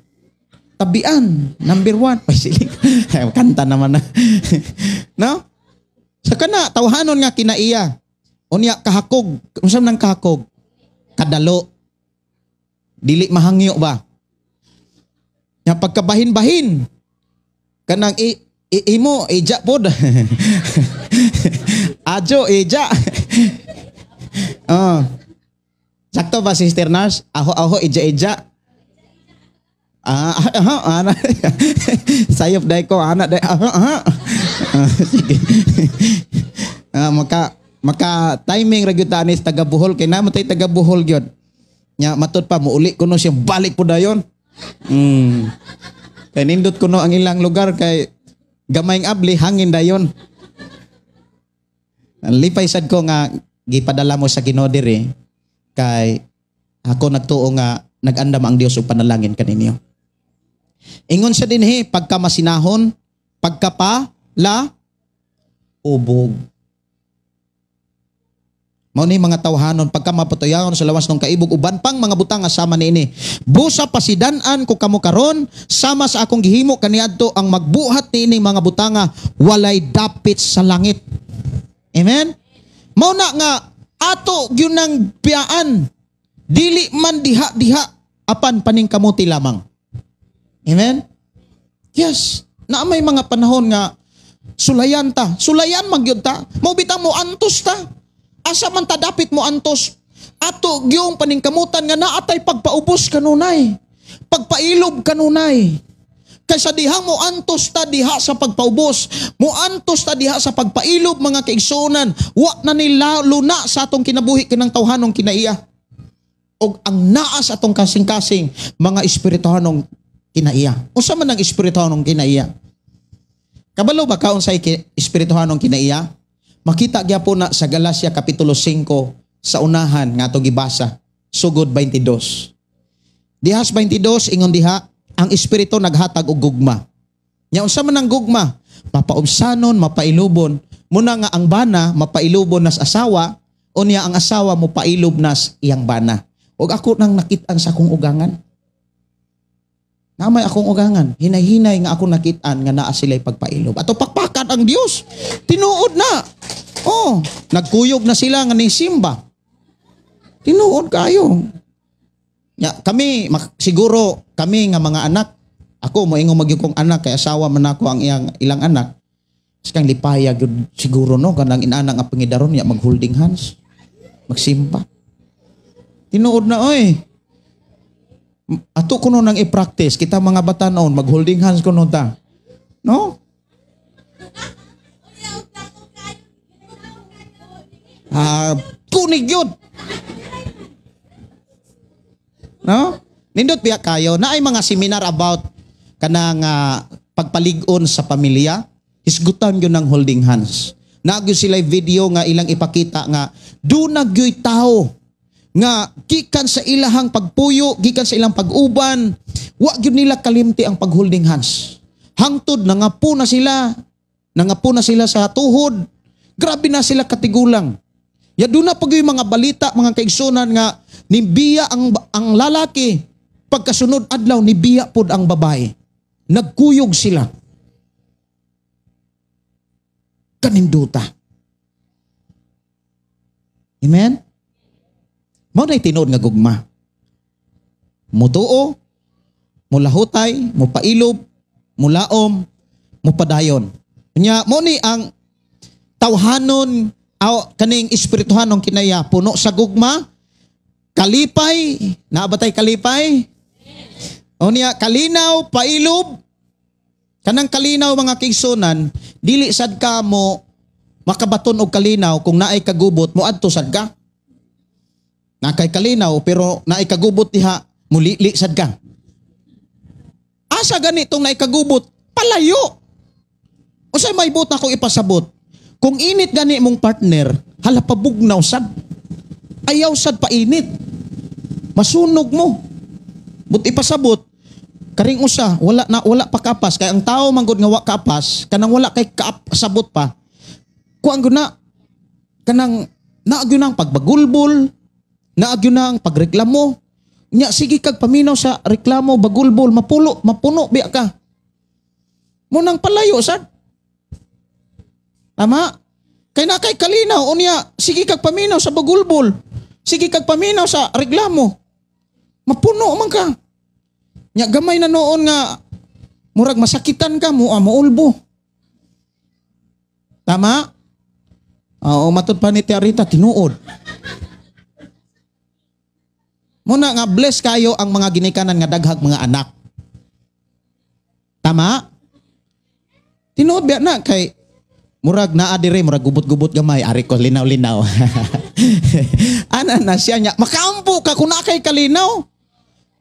Tabian. Number 1. Ay, siling. Kanta naman na. No? Sa kana, tawhanon nga kinaiya. Unya, kahakog. Unsam nang kahakog? Kadalo. Dili mahangyo ba? Nga pagkabahin-bahin. Kanang imo, eja pod. Ajo, eja. Sakto ba, Sister Nars? Aho, eja. Ana. Sayop day ko, anak day. Sige. Maka timing ra gyud tanis taga Bohol kay namo tay taga Bohol gyud. Nya matud pa muuli kuno siya balik po dayon. Kay nindot kuno ang ilang lugar kay gamayng abli hangin dayon. Lipay sad ko nga gipadala mo sa Ginoo diri kay ako nagtuo nga nag-andam ang Dios og panalangin kaninyo. Ingon sa dinhi pagkamasinahon, pagkapala ubog. Mao ni mga tawhanon pagka mapatuyagon sa lawas ng kaibog uban pang mga butang asama niini. Busa pasidan-an ko kamo karon sama sa akong gihimo kaniadto ang magbuhat niining mga butanga walay dapit sa langit. Amen. Mao na nga ato gyud nang biyaan dili man diha apan paning kamuti lamang. Amen? Yes. Na may mga panahon nga sulayan ta. Sulayan magyud ta. Maubitang mo antos ta. Asa man ta dapit mo antos. Ato gyung paningkamutan nga naatay pagpaubos kanunay. Pagpailob kanunay. Kaysa diha mo antos ta diha sa pagpaubos. Mo antos ta diha sa pagpailob mga kaigsuonan. Wa na nila luna sa atong kinabuhi kinang tawhanong kinaiya. Og ang naas atong kasing-kasing mga espirituhanong kinaiya. Usa man ang espirituhanong kinaiya. Kabalo ba kaon sa espirituhanong kinaiya? Makita gyapon na sa Galacia kapitulo 5 sa unahan nga ato gibasa, sugod 22. Dihas 22 ingon diha, ang espiritu naghatag og gugma. Nya unsa man ang gugma? Mapaubsanon, mapailubon. Muna nga ang bana mapailubon nas asawa, unya ang asawa mo pailob nas iyang bana. Og ako nang nakit-an sa akong ugangan. Namay akong ugangan, hinay-hinay nga ako nakit-an nga naa sila'y pagpailob. Ato pakpakan ang Dios. Tinuod na. Oh, nagkuyog na sila nga ni Simba. Tinuod kayo. Ya, kami siguro kami nga mga anak. Ako moingon magyud kong anak kay asawa man ako ang ilang anak. Kang lipaya gyud siguro no kanang inana nga pangidaron ya mag-holding hands. Magsimba. Tinuod na oy. Ato kuno nang i-practice kita mga batanon mag-holding hands kuno ta. No? Kunig yun. No? Nindot biya kayo na ay mga seminar about kanang pagpalig-on sa pamilya. Hisgutan yun ng holding hands. Nagyo sila video nga ilang ipakita nga do nagyoy tao nga gikan sa ilahang pagpuyo, gikan sa ilang pag-uban, wa gyud nila kalimti ang pag-holding hands. Hangtod nangapo na sila sa tuhod. Grabe na sila katigulang. Ya do na pag yung mga balita, mga kaigsunan nga nibiya ang lalaki, pagkasunod adlaw nibiya pod ang babae. Nagkuyog sila. Kaninduta. Amen? Mao na tinuod nga gugma. Mutuo, mulahutay, mupailob, mulaom, mupadayon. Nya mo ni ang tawhanon kaning espirituhanon kinaya puno sa gugma, kalipay, naabatay kalipay? O niya, kalinaw, pailob. Kanang kalinaw mga kigsunan, dili sad ka mo makabaton og kalinaw kung naay kagubot mo adto sad ka. Nakay kalinaw pero naay kagubot diha mulili sad ka. Asa ganitong naay kagubot? Palayo. Unsay may buta ko ipasabot? Kung init gani mong partner, hala pabugnaw sad. Ayaw sad painit. Masunog mo. But ipasabot, karing usa, wala pa kapas. Kaya ang tao manggod nga wa kapas, kanang wala kay kasabot pa. Kuang guna, kanang naagyo nang pagbagulbol, naagyo nang pagreklamo. Nya, sige kag paminaw sa reklamo, bagulbol, mapuno, biya ka. Munang palayo sad. Tama? Kay na kay kalinaw, unya, sige kag paminaw sa bagulbol. Sige kag paminaw sa reklamo. Mapuno man ka. Nya gamay na noon nga murag masakitan ka mo, maulbo. Tama? Oo, matud pa ni Tiarita tinuod. Muna nga bless kayo ang mga ginikanan nga daghag mga anak. Tama? Tinuod biya na kay murag naa dire, murag gubot-gubot gamay, ari ko linaw-linaw. Ana na siya niya, makaampo ka kung nakay kalinaw.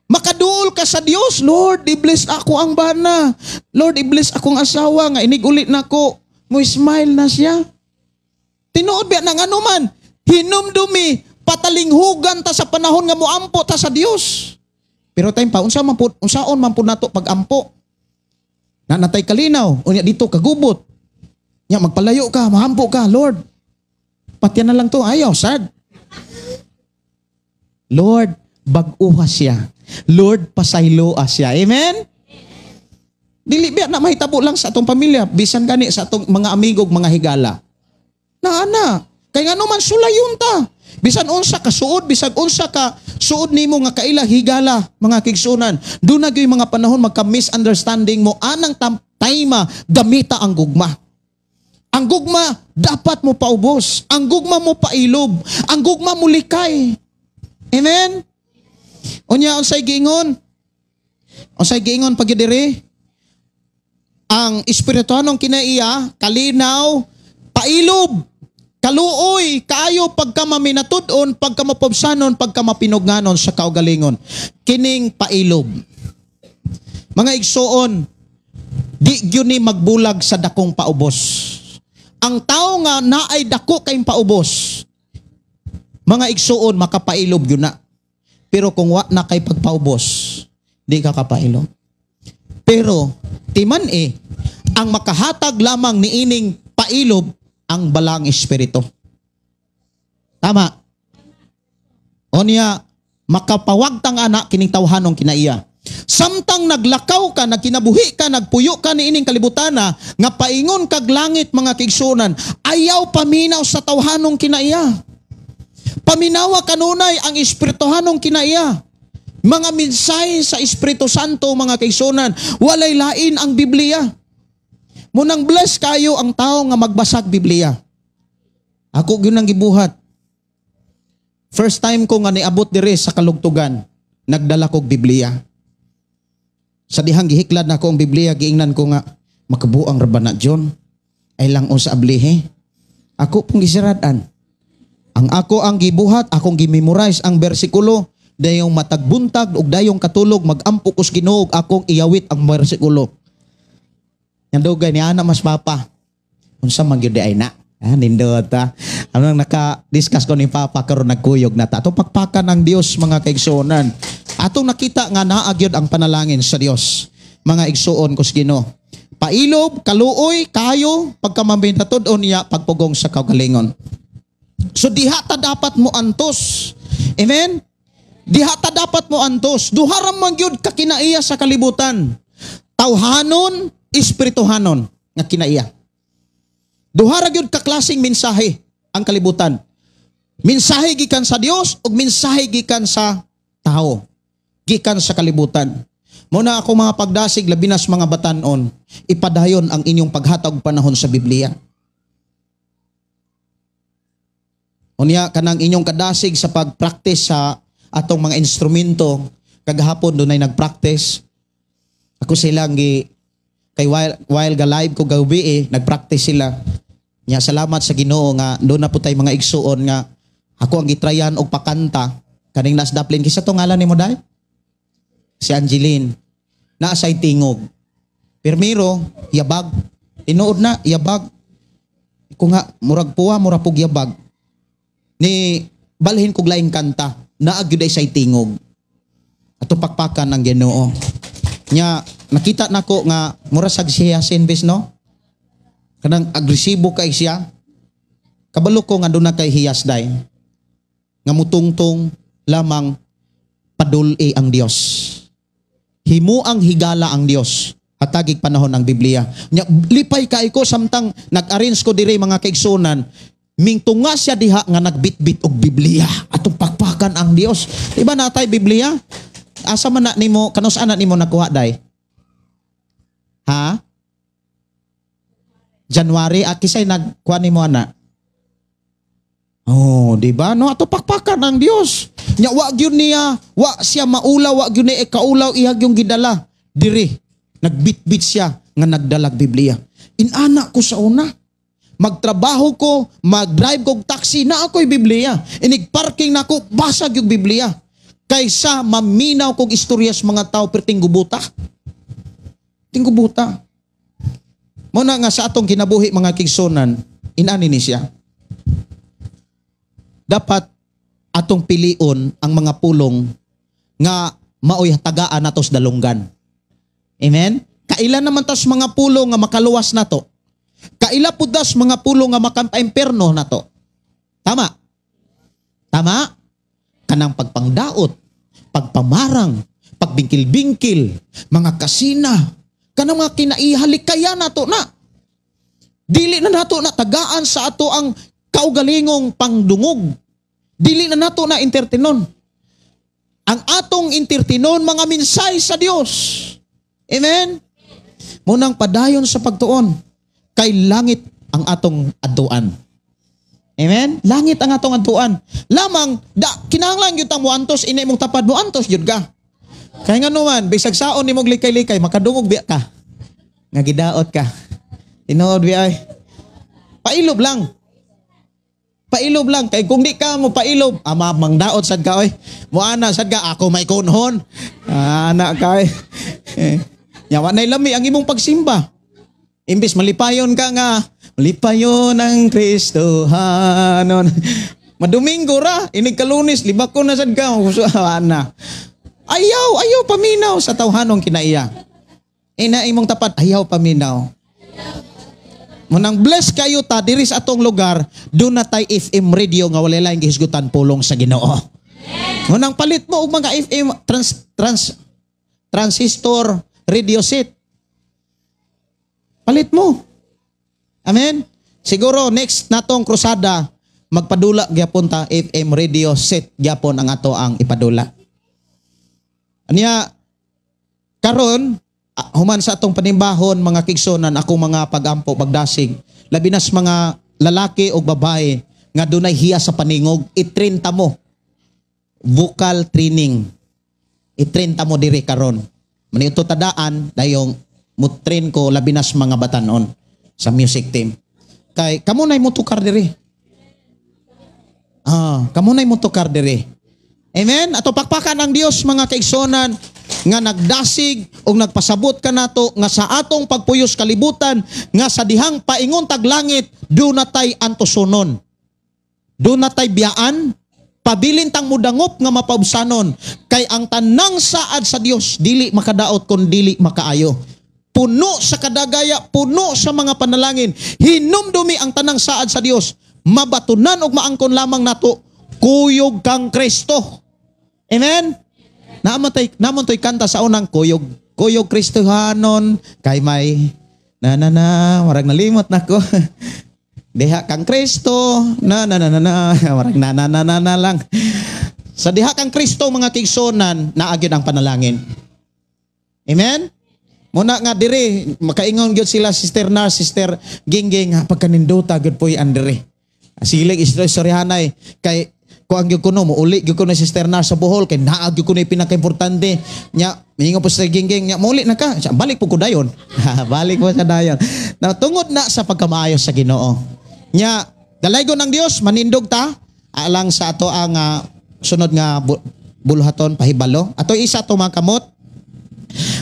Makaduol ka sa Dios. Lord, i-bless ako ang bana. Lord, i-bless akong asawa nga inigulit na ko. Mo smile na siya. Tinuod biya nang ano man, hinumdumi, patalinghugan ta sa panahon nga moampo ta sa Dios. Pero time pa, unsaon man po nato pag-ampo. Nanatay kalinaw, unya dito kagubot. Nya magpalayo ka, mahampo ka, Lord. Patyan na lang to, ayaw, sad. Lord, bag-uha siya. Lord, pasaylo siya. Amen? Dili biya na mahitabo lang sa atong pamilya, bisan gani sa atong mga amigog, mga higala. Na, kay nga naman sulayon ta. Bisan unsa ka suod, bisan unsa ka suod nimo nga kaila higala, mga kigsunan. Doon na mga panahon magka-misunderstanding mo, anang tayma, gamita ang gugma. Ang gugma, dapat mo paubos. Ang gugma mo pailob. Ang gugma mo likay. Amen? Unya, unsay giingon? Unsay giingon pagidiri? Ang espirituhanong kinaiya, kalinaw, pailob, kaluoy, kaayo pagka maminatudon, pagka mapobsanon, pagka mapinugnanon sa kaugalingon. Kining pailob. Mga igsoon, di gyud ni magbulag sa dakong paubos. Ang tao nga naay dako kayong paubos, mga igsuon, makapailob yun na. Pero kung wa na kay pagpaubos, di ka kapailob. Pero, timan ang makahatag lamang ni ining pailob, ang balang espiritu. Tama. O niya, makapawagtang anak kining tawhanong kinaiya. Samtang naglakaw ka, nagkinabuhi ka, nagpuyo ka ni ining kalibutana, nga paingon kag langit mga kigsunan, ayaw paminaw sa tawhanong kinaiya. Paminawa kanunay ang espirituhanong kinaiya. Mga mensahe sa Espiritu Santo mga kigsunan, walay lain ang Biblia. Munang bless kayo ang tao nga magbasag Biblia. Ako gyud nang gibuhat. First time ko nga niabot dire sa kalugtugan, nagdala kog Biblia. Sa dihang gihiklad na ko ang Biblia, giingnan ko nga, makabuang rabana John, ay lang o sa ablihe. Ako pong gisiradan. Ang ako ang gibuhat, akong gimemorize ang bersikulo, dayong matagbuntag, ug dayong katulog, magampo kus Ginoo, akong iyawit ang bersikulo. Yan dugay ni ana mas papa. Unsa man gyud ay na? Nindot ta. Anong naka-discuss ko ni Papa karon nagkuyog na ta. Ato pakpakan ng Dios mga kaigsuonan. Atong nakita nga naagyod ang panalangin sa Dios. Mga igsuon kus Ginoo. Pailob, kaluoy, kayo, pagkamambintatod niya, pagpugong sa kaugalingon. So diha ta dapat mo antos. Amen? Diha ta dapat mo antos. Duharam man gyud ka kinaiya sa kalibutan. Tawhanon, espirituhanon nga kinaiya. Duhara gyud ka klaseng mensahe ang kalibutan. Mensahe gikan sa Dios ug mensahe gikan sa tao. Gikan sa kalibutan. Muna ako mga pagdasig labinas mga batan-on, ipadayon ang inyong paghatag panahon sa Biblia. Unya kanang inyong kadasig sa pagpractice sa atong mga instrumento, kagahapon doon ay nagpractice. Ako silang kay while ga live ko gabi nagpractice sila. Nya salamat sa Ginoo nga doon na po tay mga igsuon nga ako ang gitrayan og pakanta kaning last daplin kisa to ngalan nimo day? Si Angeline. Naa say tingog. Pirmiro, yabag. Tinuod na yabag. Kung nga murag puwa, murag pug yabag. Ni balhin kog laing kanta, naa gyud ay say tingog. Ato pakpakan ng Ginoo. Nya nakita nako nga mura sag siya sinbis no? Kanang agresibo kay siya. Kabalo ko nga doon na kay hiyas day. Nga mutungtong lamang padul-i ang Dios. Himuang higala ang Dios. Hatagig panahon ang Biblia. Nya lipay kay ko samtang nag-arrange ko diri mga kaigsunan. Mingtunga siya diha nga nagbitbit og Biblia. Atong pakpakan ang Dios. Diba natay Biblia? Asa man na nimo, kanus ana nimo nakuha day? Ha? January kisay nagkuha nimo ana? Oh, di ba? No, ato pakpakan ang Dios. Nya wa gyud niya, wa siya maulaw, wa gyud ni kaulaw ihag yung gidala. Diri nagbitbit siya nga nagdalag Biblia. Inana ko sa una. Magtrabaho ko, mag-drive kog taxi na ako'y Biblia. Inig-parking na ko, basag yung Biblia. Kaysa maminaw kog istorya sa mga tao pero tinggubuta. Tinggubuta. Muna nga sa atong kinabuhi mga kigsunan, inani ni siya. Dapat atong pilion ang mga pulong nga maoy tagaan natos dalunggan. Amen? Kaila naman tos mga pulong nga makaluwas nato. Kaila pudas mga pulong nga makampa-imperno nato. Tama? Tama? Kanang pagpangdaot, pagpamarang, pagbingkil-bingkil, mga kasina, kanang mga kinaihalik kaya nato na. Dili na nato na tagaan sa ato ang kaugalingong pangdungog. Dili na nato na entertainon. Ang atong entertainon mga minsay sa Dios. Amen? Munang padayon sa pagtuon. Kay langit ang atong adtuan. Amen? Langit ang atong adtuan. Lamang, kinahanglan yun ang muantos, inay mong tapad muantos yun ka. Kaya nga naman, bisag saon ni mong likay-likay, makadungog biya ka. Nga gidaot ka. Tinood biya ay. Pailob lang. Pailob lang. Kaya kung di ka mo pailob, amamang daot sad ka oy. Muana sad ka, ako may kunhon. Anak ka oy. Yawa na lami ang imong pagsimba. Imbis malipayon ka nga, malipayon ang Kristohanon. Madomingo ra, inig kalunis, libak ko na sad ka, na. Ayaw paminaw sa tawhanong kinaiya. Ina imong tapat, ayaw paminaw. Munang bless kayo ta, diri sa atong lugar, doon na tay FM radio nga wala lang gihisgutan pulong sa Ginoo. Munang palit mo og mga FM transistor radio set. Palit mo. Amen? Siguro next natong krusada, magpadula gyapon ta FM radio set gyapon ang ato ang ipadula. Anya karon human sa atong panimbahon mga kigsonan ako mga pagampo pagdasig labi nas mga lalaki o babae nga dunay hiya sa paningog i-train ta mo. Vocal training. I-train ta mo diri karon. Mani ito tadaan dayong mutrain ko labinas mga batanon sa music team. Kay kamo nay mutukar diri. Kamo nay mutukar diri. Amen. Ato pakpakan ang Dios mga kaigsonan nga nagdasig o nagpasabot ka nato nga sa atong pagpuyos kalibutan nga sa dihang paingon tag langit do natay antosonon. Do natay biyaan pabilin tang mudangop nga mapaubsanon kay ang tanang saad sa Dios dili makadaot kun dili makaayo. Puno sa kadagaya, puno sa mga panalangin. Hinumdumi ang tanang saad sa Dios. Mabatunan og maangkon lamang nato kuyog kang Kristo. Amen. Namon toy kanta sa unang kuyog Kristohanon kay may marag nalimot nako. Diha kang Kristo marag na lang. Sa diha kang Kristo mga kigsonan naagyon ang panalangin. Amen. Muna nga diri makaingon gyud sila Sister Nar, Sister Gingging pagkaninduta gyud poy andire. Silig istoryahanay kay kuang gyud kuno mo uli gyud kuno Sister Nar sa Bohol kay naag gyud kuno pinaka-importante nya mingo po sa gingging nya mauli na ka siya, balik po ko dayon. Balik mo sa dayon. Now tungod na sa pagkamaayos sa Ginoo. Nya dalaygon ng Dios manindog ta alang sa ato ang sunod nga buluhaton pahibalo. Ato isa to mga kamot.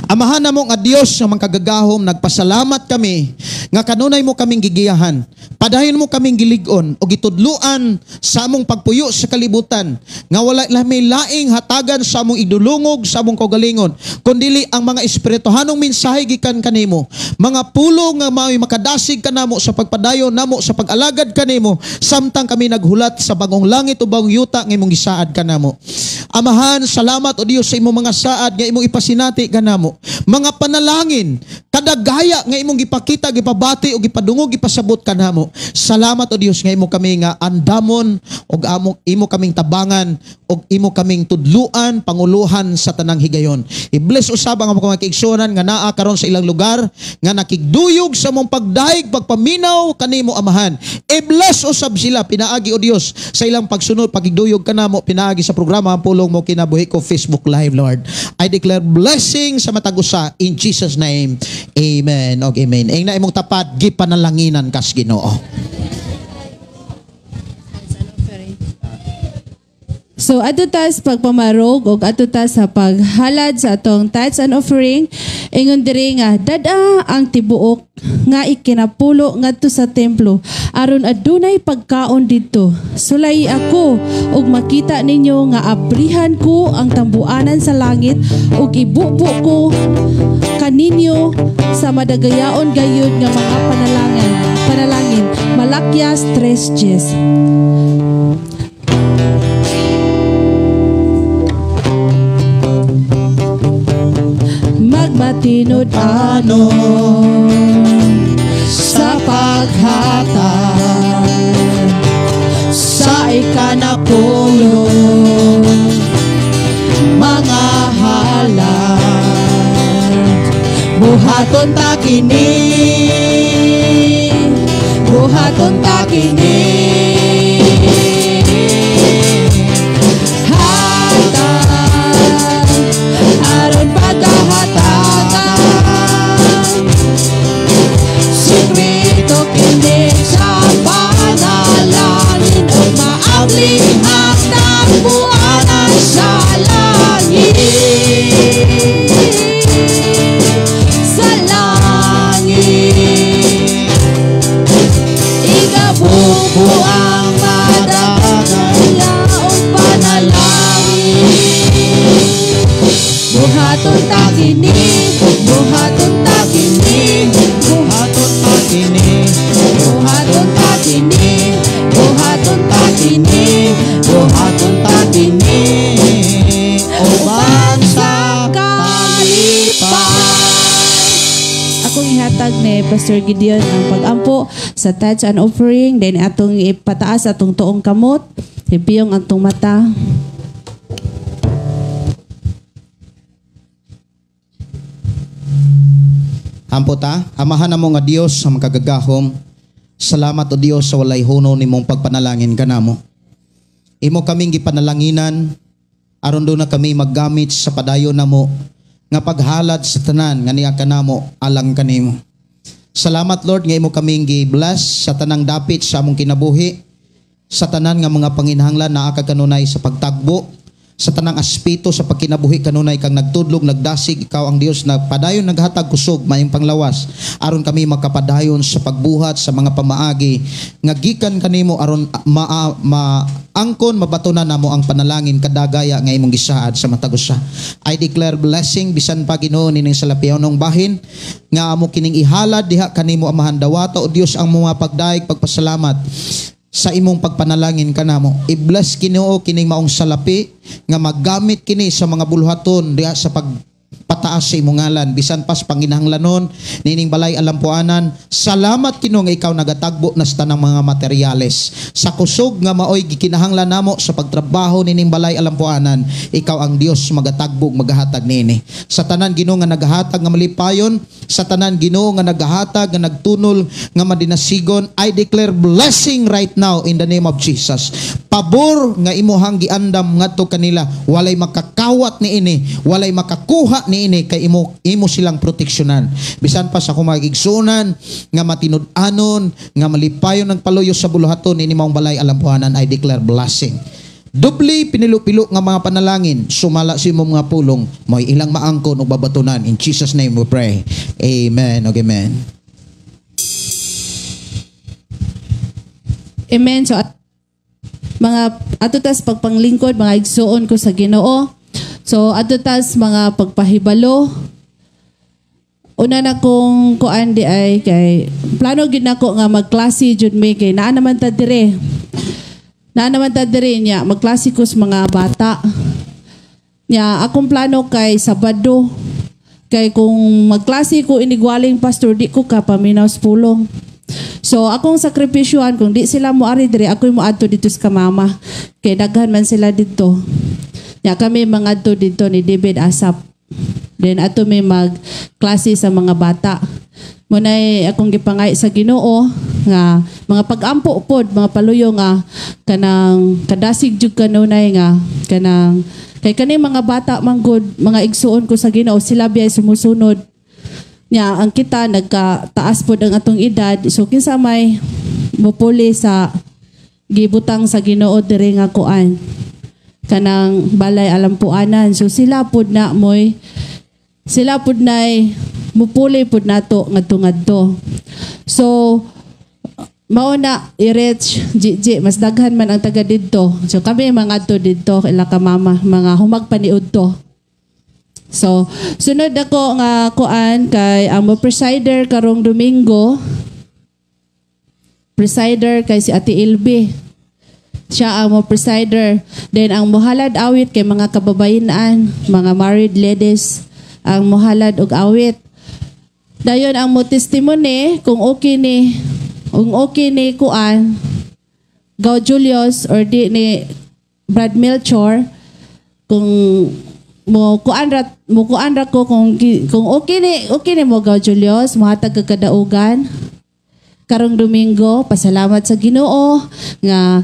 Amahan na mo nga Dios nga mangkagagahom, nagpasalamat kami nga kanunay mo kaming gigiyahan. Padayon mo kaming gilig-on o gitudluan sa among pagpuyo sa kalibutan nga wala may laing hatagan sa among idulungog sa among kaugalingon kundili ang mga espirituhanong mensahe gikan kanimo, mga pulo nga may makadasig kanamo sa pagpadayon namo sa pag-alagad kanimo samtang kami naghulat sa bagong langit o bagong yuta nga imong gisaad kanamo. Amahan, salamat o Dios sa imong mga saad nga imong ipasinati kanamo. Mga panalangin kadagaya nga imong gipakita, gipabati o gipadungog, gipasabot kanamo. Salamat o Dios nga imo kami nga andamon og imo kaming tabangan og imo kaming tudluan, panguluhan sa tanang higayon. I-bless usab ang mga kaigsunan nga naa karon sa ilang lugar nga nakigduyog sa mong pagdaig, pagpaminaw kanimo amahan. I-bless usab sila pinaagi o Dios sa ilang pagsunod, pagigduyog kanamo pinaagi sa programa ang pulong mo kinabuhi ko Facebook Live, Lord. I declare blessing sa matag usa in Jesus name. Amen. Og amen. Ing na imong tapat gipanalanginan kas Ginoo. So adto ta sa pagpamarog ug adto ta sa paghalad sa atong tithes and offering, ingon diri nga dada ang tibuok nga ikinapulo ngadto sa templo aron adunay pagkaon didto. Sulay ako ug makita ninyo nga abrihan ko ang tambuanan sa langit ug ibubo ko kaninyo sa madagayaon gayud nga mga panalangin. Malakyas 3:10. Magmatinod ano sa paghatag sa ikanapulo mga halad buhaton ta kini aron pagahatagan sikwito kini sa panalangin o maablihang tambuanan sa langit igabubo ang madagayaong panalangin buhaton ta kini uban sa kalipan. Akong ihatag ni Pastor Gideon ang pag-ampo sa tithes and offering, then atong ipataas atong tuong kamot, hipiyong atong mata. Ampo ta, amahan namo nga Dios sa makagagahom. Salamat o Dios sa walay huno nimong pagpanalangin kanamo. Imo kaming gipanalanginan aron do na kami maggamit sa padayon namo nga paghalad sa tanan nga niya kanamo alang kanimo. Salamat Lord nga imo kaming gi-bless sa tanang dapit sa among kinabuhi, sa tanan nga mga panginahanglan naa kanunay sa pagtagbo, sa tanang aspeto sa pagkinabuhi kanunay kang nagtudlog, nagdasig, ikaw ang Dios na padayon naghatag kusog mayong panglawas aron kami makapadayon sa pagbuhat sa mga pamaagi nga gikan kanimo aron maangkon mabatunan namo ang panalangin kadagaya nga imong gisaad sa matag usa. I declare blessing bisan pa Ginoo nining salapyonong bahin nga amo kining ihalad diha kanimo amahan dawata o Dios ang mga pagdaig pagpasalamat sa imong pagpanalangin kanamo. I-bless Ginoo kining maong salapi nga maggamit kini sa mga buluhaton diha sa pagpataas ipataas sa imong ngalan bisan pas panginahanglanon nining balay alampuanan. Salamat Ginoo nga ikaw nagatagbo na sa tanang mga materyales. Sa kusog nga maoy gikinahanglan namo sa pagtrabaho nining balay alampuanan, ikaw ang Dios magatagbo magahatag niini. Sa tanan Ginoo nga nagahatag nga malipayon, sa tanan Ginoo nga nagahatag nga nagtunol nga madinasigon, I declare blessing right now in the name of Jesus. Pabor nga imuhang giandam ngadto kanila, walay makakawat niini, walay makakuha niini kay imo silang proteksyonan. Bisan pa sa kumagigsunan nga matinud-anon nga malipayon ng paluyo sa buluhaton ini maong balay alampuanan, I declare blessing. Dubli pinilo-pilo nga mga panalangin sumala sa imong mga pulong mo'y ilang maangkon ug babatunan. In Jesus name we pray. Amen. Okay, amen. Amen. So mga atutas pagpanglingkod, mga igsuon ko sa Ginoo. So atutas mga pagpahibalo. Una na kong kuan di ay kay plano gid nako nga magklase jud mi kay naa naman ta dire. Naa naman ta dire nya magklase ko sa mga bata. Nya akong plano kay Sabado. Kay kung magklase ko inigwaling pastor di ko ka paminaw sa pulong. So akong sakripisyohan kung di sila mo ari dire ako mo adto dito sa mama kay daghan man sila dito. Ya kami mga adto dito ni David Asap. Then ato may magklase sa mga bata. Munay akong gipangay sa Ginoo nga mga pag-ampo pod mga paluyo nga kanang kadasig jud kanunay nga kanang kay kani mga bata manggod mga igsuon ko sa Ginoo sila biyay sumusunod. Nya ang kita nagkataas pod ang atong edad so kinsa may mupuli sa gibutang sa Ginoo diri nga kuan kanang balay alampuanan so sila pod na mupuli pod nato ngadto. So mao na i-reach GG mas daghan man ang taga didto so kami mga adto didto ila ka mama mga humag paniud to. So, sunod ako nga kuan kay ang mo-presider karong Domingo. Presider kay si Ate Ilby. Siya ang mo-presider. Then ang mohalad awit kay mga kababayenan, mga married ladies ang mohalad og awit. Dayon ang mo-testimony kung okay ni kuan Gaw Julius or di ni Brad Melchor kung mo kuan ra ko kung okay ni mo Gaw Julius mohatag ka kadaugan karong Domingo. Pasalamat sa Ginoo nga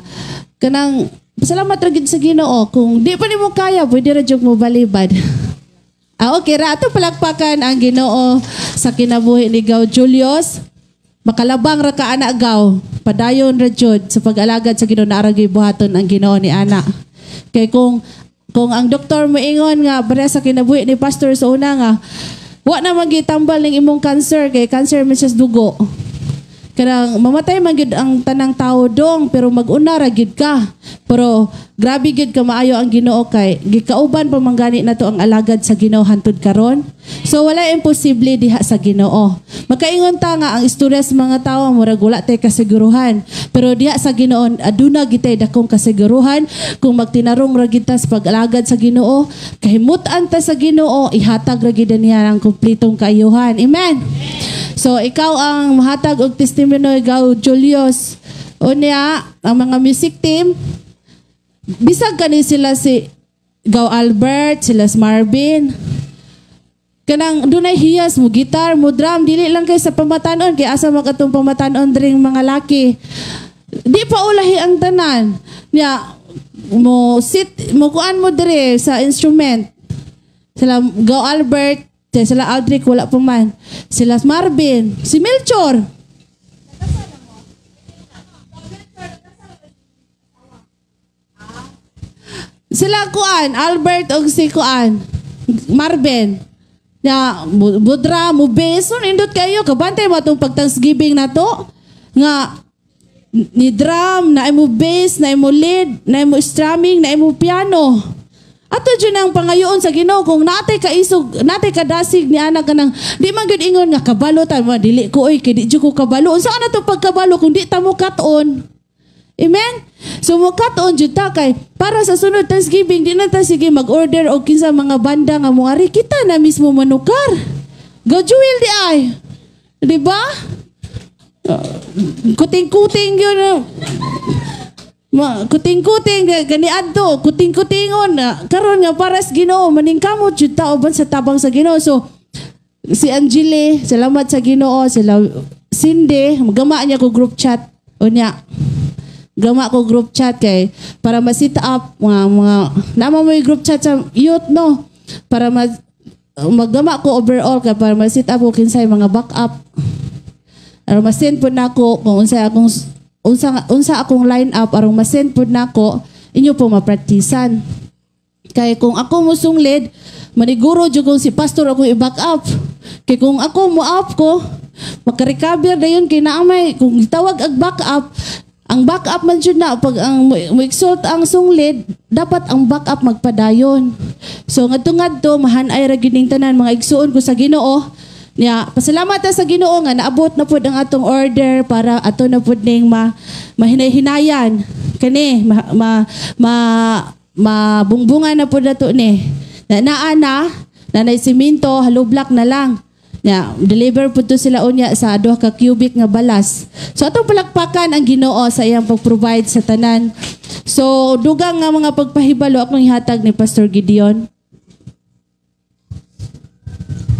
kanang pasalamat ra gid sa Ginoo kung di pa nimo kaya pwede ra jud mo balibad. Okay ra ato palakpakan ang Ginoo sa kinabuhi ni Gaw Julius. Makalabang ra ka ana Gaw padayon ra jud sa pag-alagad sa Ginoo na aragi buhaton ang Ginoo ni ana. Kay kung ang doktor mo ingon nga para sa kinabuhi ni pastor sa una nga wa na magitambal ning imong cancer kay cancer man sa dugo. Kanang mamatay man gyud ang tanang tao dong pero mag-una ra gyud ka. Pero grabe gyud ka maayo ang Ginoo kay gikauban pa man gani nato ang alagad sa Ginoo hantud karon. So wala imposible diha sa Ginoo. Makaingon ta nga ang istorya sa mga tawo murag wala tay kasiguruhan. Pero diha sa Ginoo aduna gitay dakong kasiguruhan kung magtinarong ra gid ta sa pag-alagad sa Ginoo, kahimutan ta sa Ginoo, ihatag ra gid niya ang kumpletong kaayuhan. Amen. So ikaw ang mahatag og testimony Gaw Julius. Unya ang mga music team bisag kani sila si Gaw Albert, sila si Marvin. Kanang dunay hiyas mo gitar, mo drum, dili lang kay sa pamatanon kay asa makatong pamatanon dring mga laki. Di pa ulahi ang tanan. Nya mo kuan mo dire sa instrument. Sila Gaw Albert, sila Aldrich wala pa man. Sila Marvin, si Melchor. Sila kuan, Albert og si kuan, Marvin. Ya, budra mo bass, nindot kayo kabantay mo tong pag-Thanksgiving nato nga ni drum, na imo bass, na imo lead, na imo strumming, na imo piano. Ato dyan ang pangayoon sa Ginoo kung natay kaisog, natay kadasig ni anak kanang di man gyud ingon nga kabalo ta mo dili ko oy kay di jud ko kabalo. Unsa na to pagkabalo kung di ta mo katon? Amen? So mukatoon jud ta kay para sa sunod Thanksgiving di na ta sige mag-order og kinsa mga banda nga moari kita na mismo manukar. Go Jewel di ay. Di ba? Kuting-kuting yun. Kuting-kuting gani adto, kuting-kutingon karon nga para sa Ginoo maningkamot jud ta uban sa tabang sa Ginoo. So si Angeli, salamat sa Ginoo, sila Cindy, magama niya ko group chat. Unya. Gama ko group chat kay para ma-sit up mga nama mo yung group chat sa youth no para maggama ko overall kay para ma-sit up ko kinsay mga backup. Aron ma-send pud nako kung unsa akong line up aron ma-send pud nako inyo po mapraktisan. Kay kung ako mo sunglid maniguro jud kung si pastor ako i-back up. Kay kung ako mo up ko makarecover dayon kay naamay kung gitawag ag back up. Ang backup man jud na pag ang mo-exalt ang sunglid, dapat ang backup magpadayon. So ngadto mahanay ra gining tanan mga igsuon ko sa Ginoo. Nya pasalamat ta sa Ginoo nga naabot na pud ang atong order para ato na pud ning mahinay-hinayan kani mabungbungan na pud nato ni. Naa nanay simento, hollow block na lang. Yeah, deliver po to sila unya sa 2 ka cubic nga balas. So atong palakpakan ang Ginoo sa iyang pag-provide sa tanan. So dugang nga mga pagpahibalo akong ihatag ni Pastor Gideon.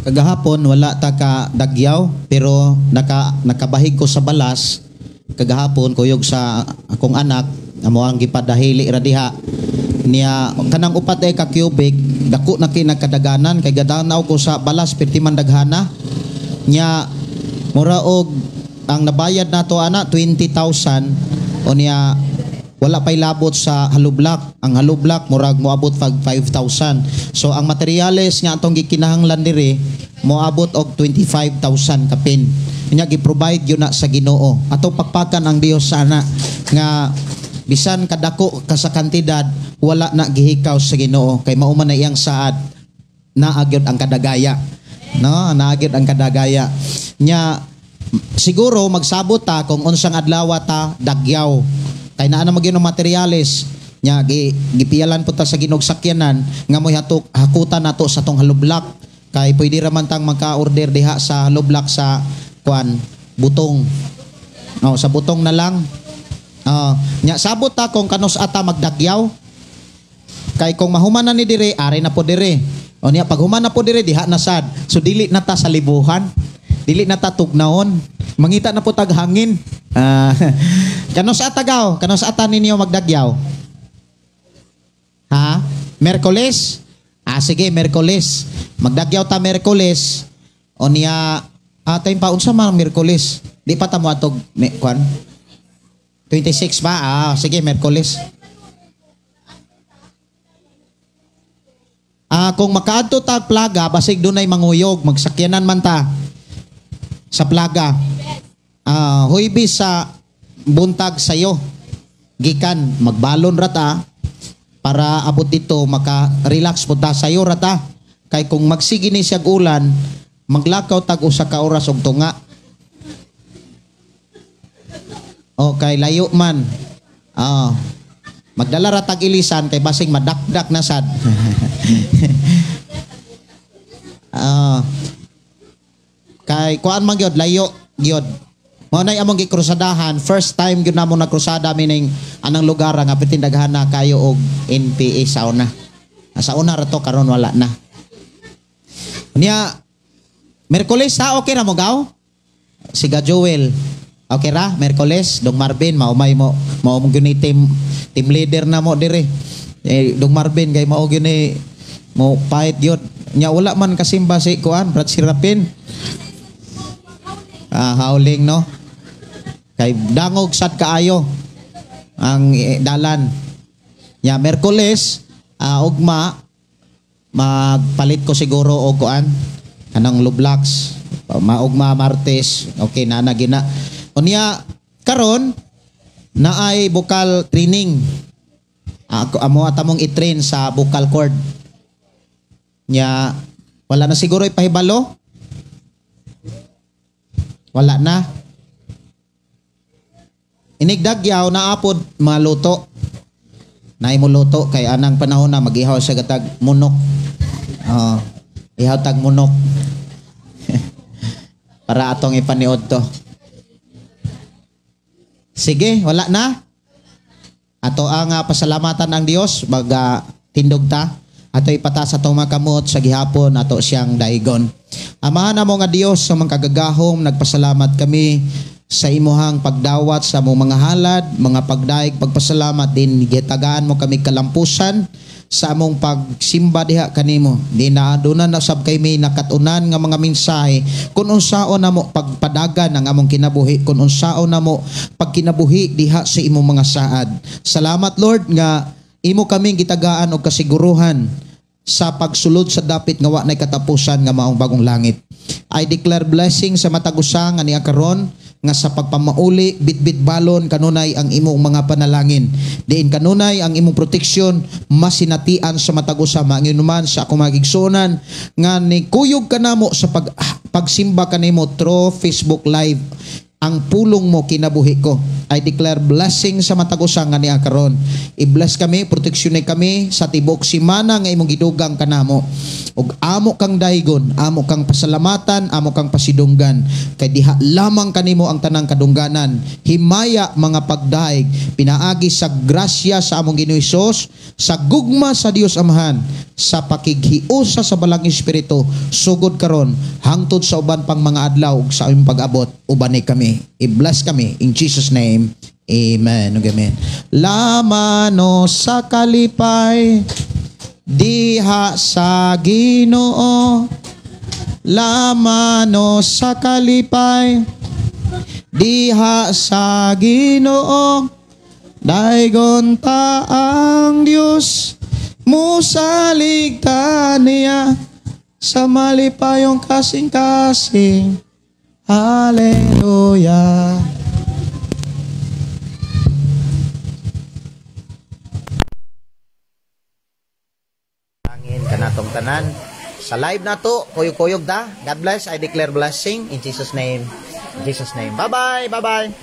Kagahapon wala ta ka dagyaw pero nakabahig ko sa balas. Kagahapon kuyog sa akong anak amo ang gipadahili ra diha niya kanang upat ay ka cubic dako na kinakadaganan kay gadanaw ko sa balas perti man daghana niya mura og ang nabayad nato ana 20,000 o niya wala pay labot sa hollow block. Ang hollow block murag moabot pag 5,000. So ang materyales nga atong gikinahanglan diri moabot og 25,000 kapin. Nya gi-provide gyud na sa Ginoo. Atong pakpakan ang Dios sana nga bisan kadako ka sa kantidad wala na gihikaw sa Ginoo kay mao man na iyang saad naagyod ang kadagaya. No, naagyod ang kadagaya. Nya siguro magsabot ta kung unsang adlaw ta dagyaw. Kay naa na magyud ang materyales nya gipiyalan po ta sa Ginog sakyanan nga moy hakutan nato sa tong hollow block kay pwede ra man tang magka-order diha sa hollow block sa butong. No, sa butong na lang. Nya sabot ta kung kanus ata magdagyaw. Kay kung mahuman na ni dire, ari na po dire. O niya pag human na po dire diha na sad. So dili na ta sa libuhan. Dili na ta tugnaon. Mangita na po tag hangin. Kanus ata gaw, kanus ata ninyo magdagyaw. Ha? Merkoles? Sige, Merkoles. Magdagyaw ta Merkoles. O niya atay pa unsa man Merkoles? Di pa ta mo atog kwan? 26 ba? Sige, Merkoles. Kung makaadto tag plaga, basig dunay manguyog, magsakyanan man ta sa plaga. Huybis sa buntag sayo. Gikan, magbalon rata para abot dito, maka-relax po ta sayo rata. Kay kung magsigi ni siyag ulan, maglakaw tag usa ka oras og tunga. Okay, layo man. Magdala ra tag ilisan kay basig madakdak na sad. Kay kuan man gyud layo gyud. Mo nay among gikrusadahan, first time gyud namo nagkrusada mining anang lugar nga pitindaghana kayo og NPA sa una. Sa una ra to karon wala na. Niya Merkoles ha okay ra mo gaw? Siga Joel. Okay ra, Merkoles, Dong Marvin, maumay mo gyud team leader na mo dire. Dong Marvin kay mao gyud ni mo fight gyud. Nya wala man kasimba si kuan, Brad Sirapin. Howling no. Kay dangog sad kaayo ang dalan. Nya Merkoles, ugma magpalit ko siguro og kuan kanang Lublax. Maugma Martes, okay na gina. Unya karon naay vocal training. Amo atamong i-train sa vocal cord. Nya wala na siguro ipahibalo. Wala na. Inigdagyaw na apod maluto. Naay mo luto kay anang panahon na mag-ihaw sa gatag munok. Ihaw tag munok. Para atong ipaniod to. Sige, wala na. Ato ang pasalamatan ang Dios tindog ta. Ato ipataas atong mga kamot sa gihapon ato siyang daigon. Amahan mo nga Dios sa mga kagagahom, nagpasalamat kami sa imuhang pagdawat sa among mga halad, mga pagdaig, pagpasalamat din gitagaan mo kami kalampusan sa among pagsimba diha kanimo. Di na adunan na sab kay may nakatunan nga mga mensahe kun unsaon namo pagpadagan ang among kinabuhi, kun unsaon namo pagkinabuhi diha sa imong mga saad. Salamat Lord nga imo kaming gitagaan og kasiguruhan sa pagsulod sa dapit nga wa nay katapusan nga maong bagong langit. I declare blessing sa matag usa nga niya karon nga sa pagpamauli bitbit balon kanunay ang imong mga panalangin. Diin kanunay ang imong proteksyon masinatian sa matag usa manginuman sa akong magigsunan nga ni kuyog kanamo sa pagsimba kanimo through Facebook Live. Ang pulong mo kinabuhi ko. I declare blessing sa matag-usa nga niya karon. I-bless kami, proteksyonin kami sa tibok simana nga imong gidugang kanamo. Og amo kang daigon, amo kang pasalamatan, amo kang pasidunggan. Kay diha lamang kanimo ang tanang kadungganan. Himaya mga pagdaig, pinaagi sa grasya sa among Ginoong Hesus, sa gugma sa Dios Amahan, sa pakighiusa sa balang espiritu, sugod karon hangtod sa uban pang mga adlaw sa among pag-abot, ubanay kami. I-bless kami in Jesus name. Amen. Amen. Lamano sa kalipay diha sa Ginoo. Lamano sa kalipay diha sa Ginoo. Daigon ta ang Dios musaligtan niya sa malipayong kasing-kasing. Hallelujah. Angin kanatong tanan sa live na to, kuyog-kuyog da. God bless. I declare blessing in Jesus name. In Jesus name. Bye-bye. Bye-bye.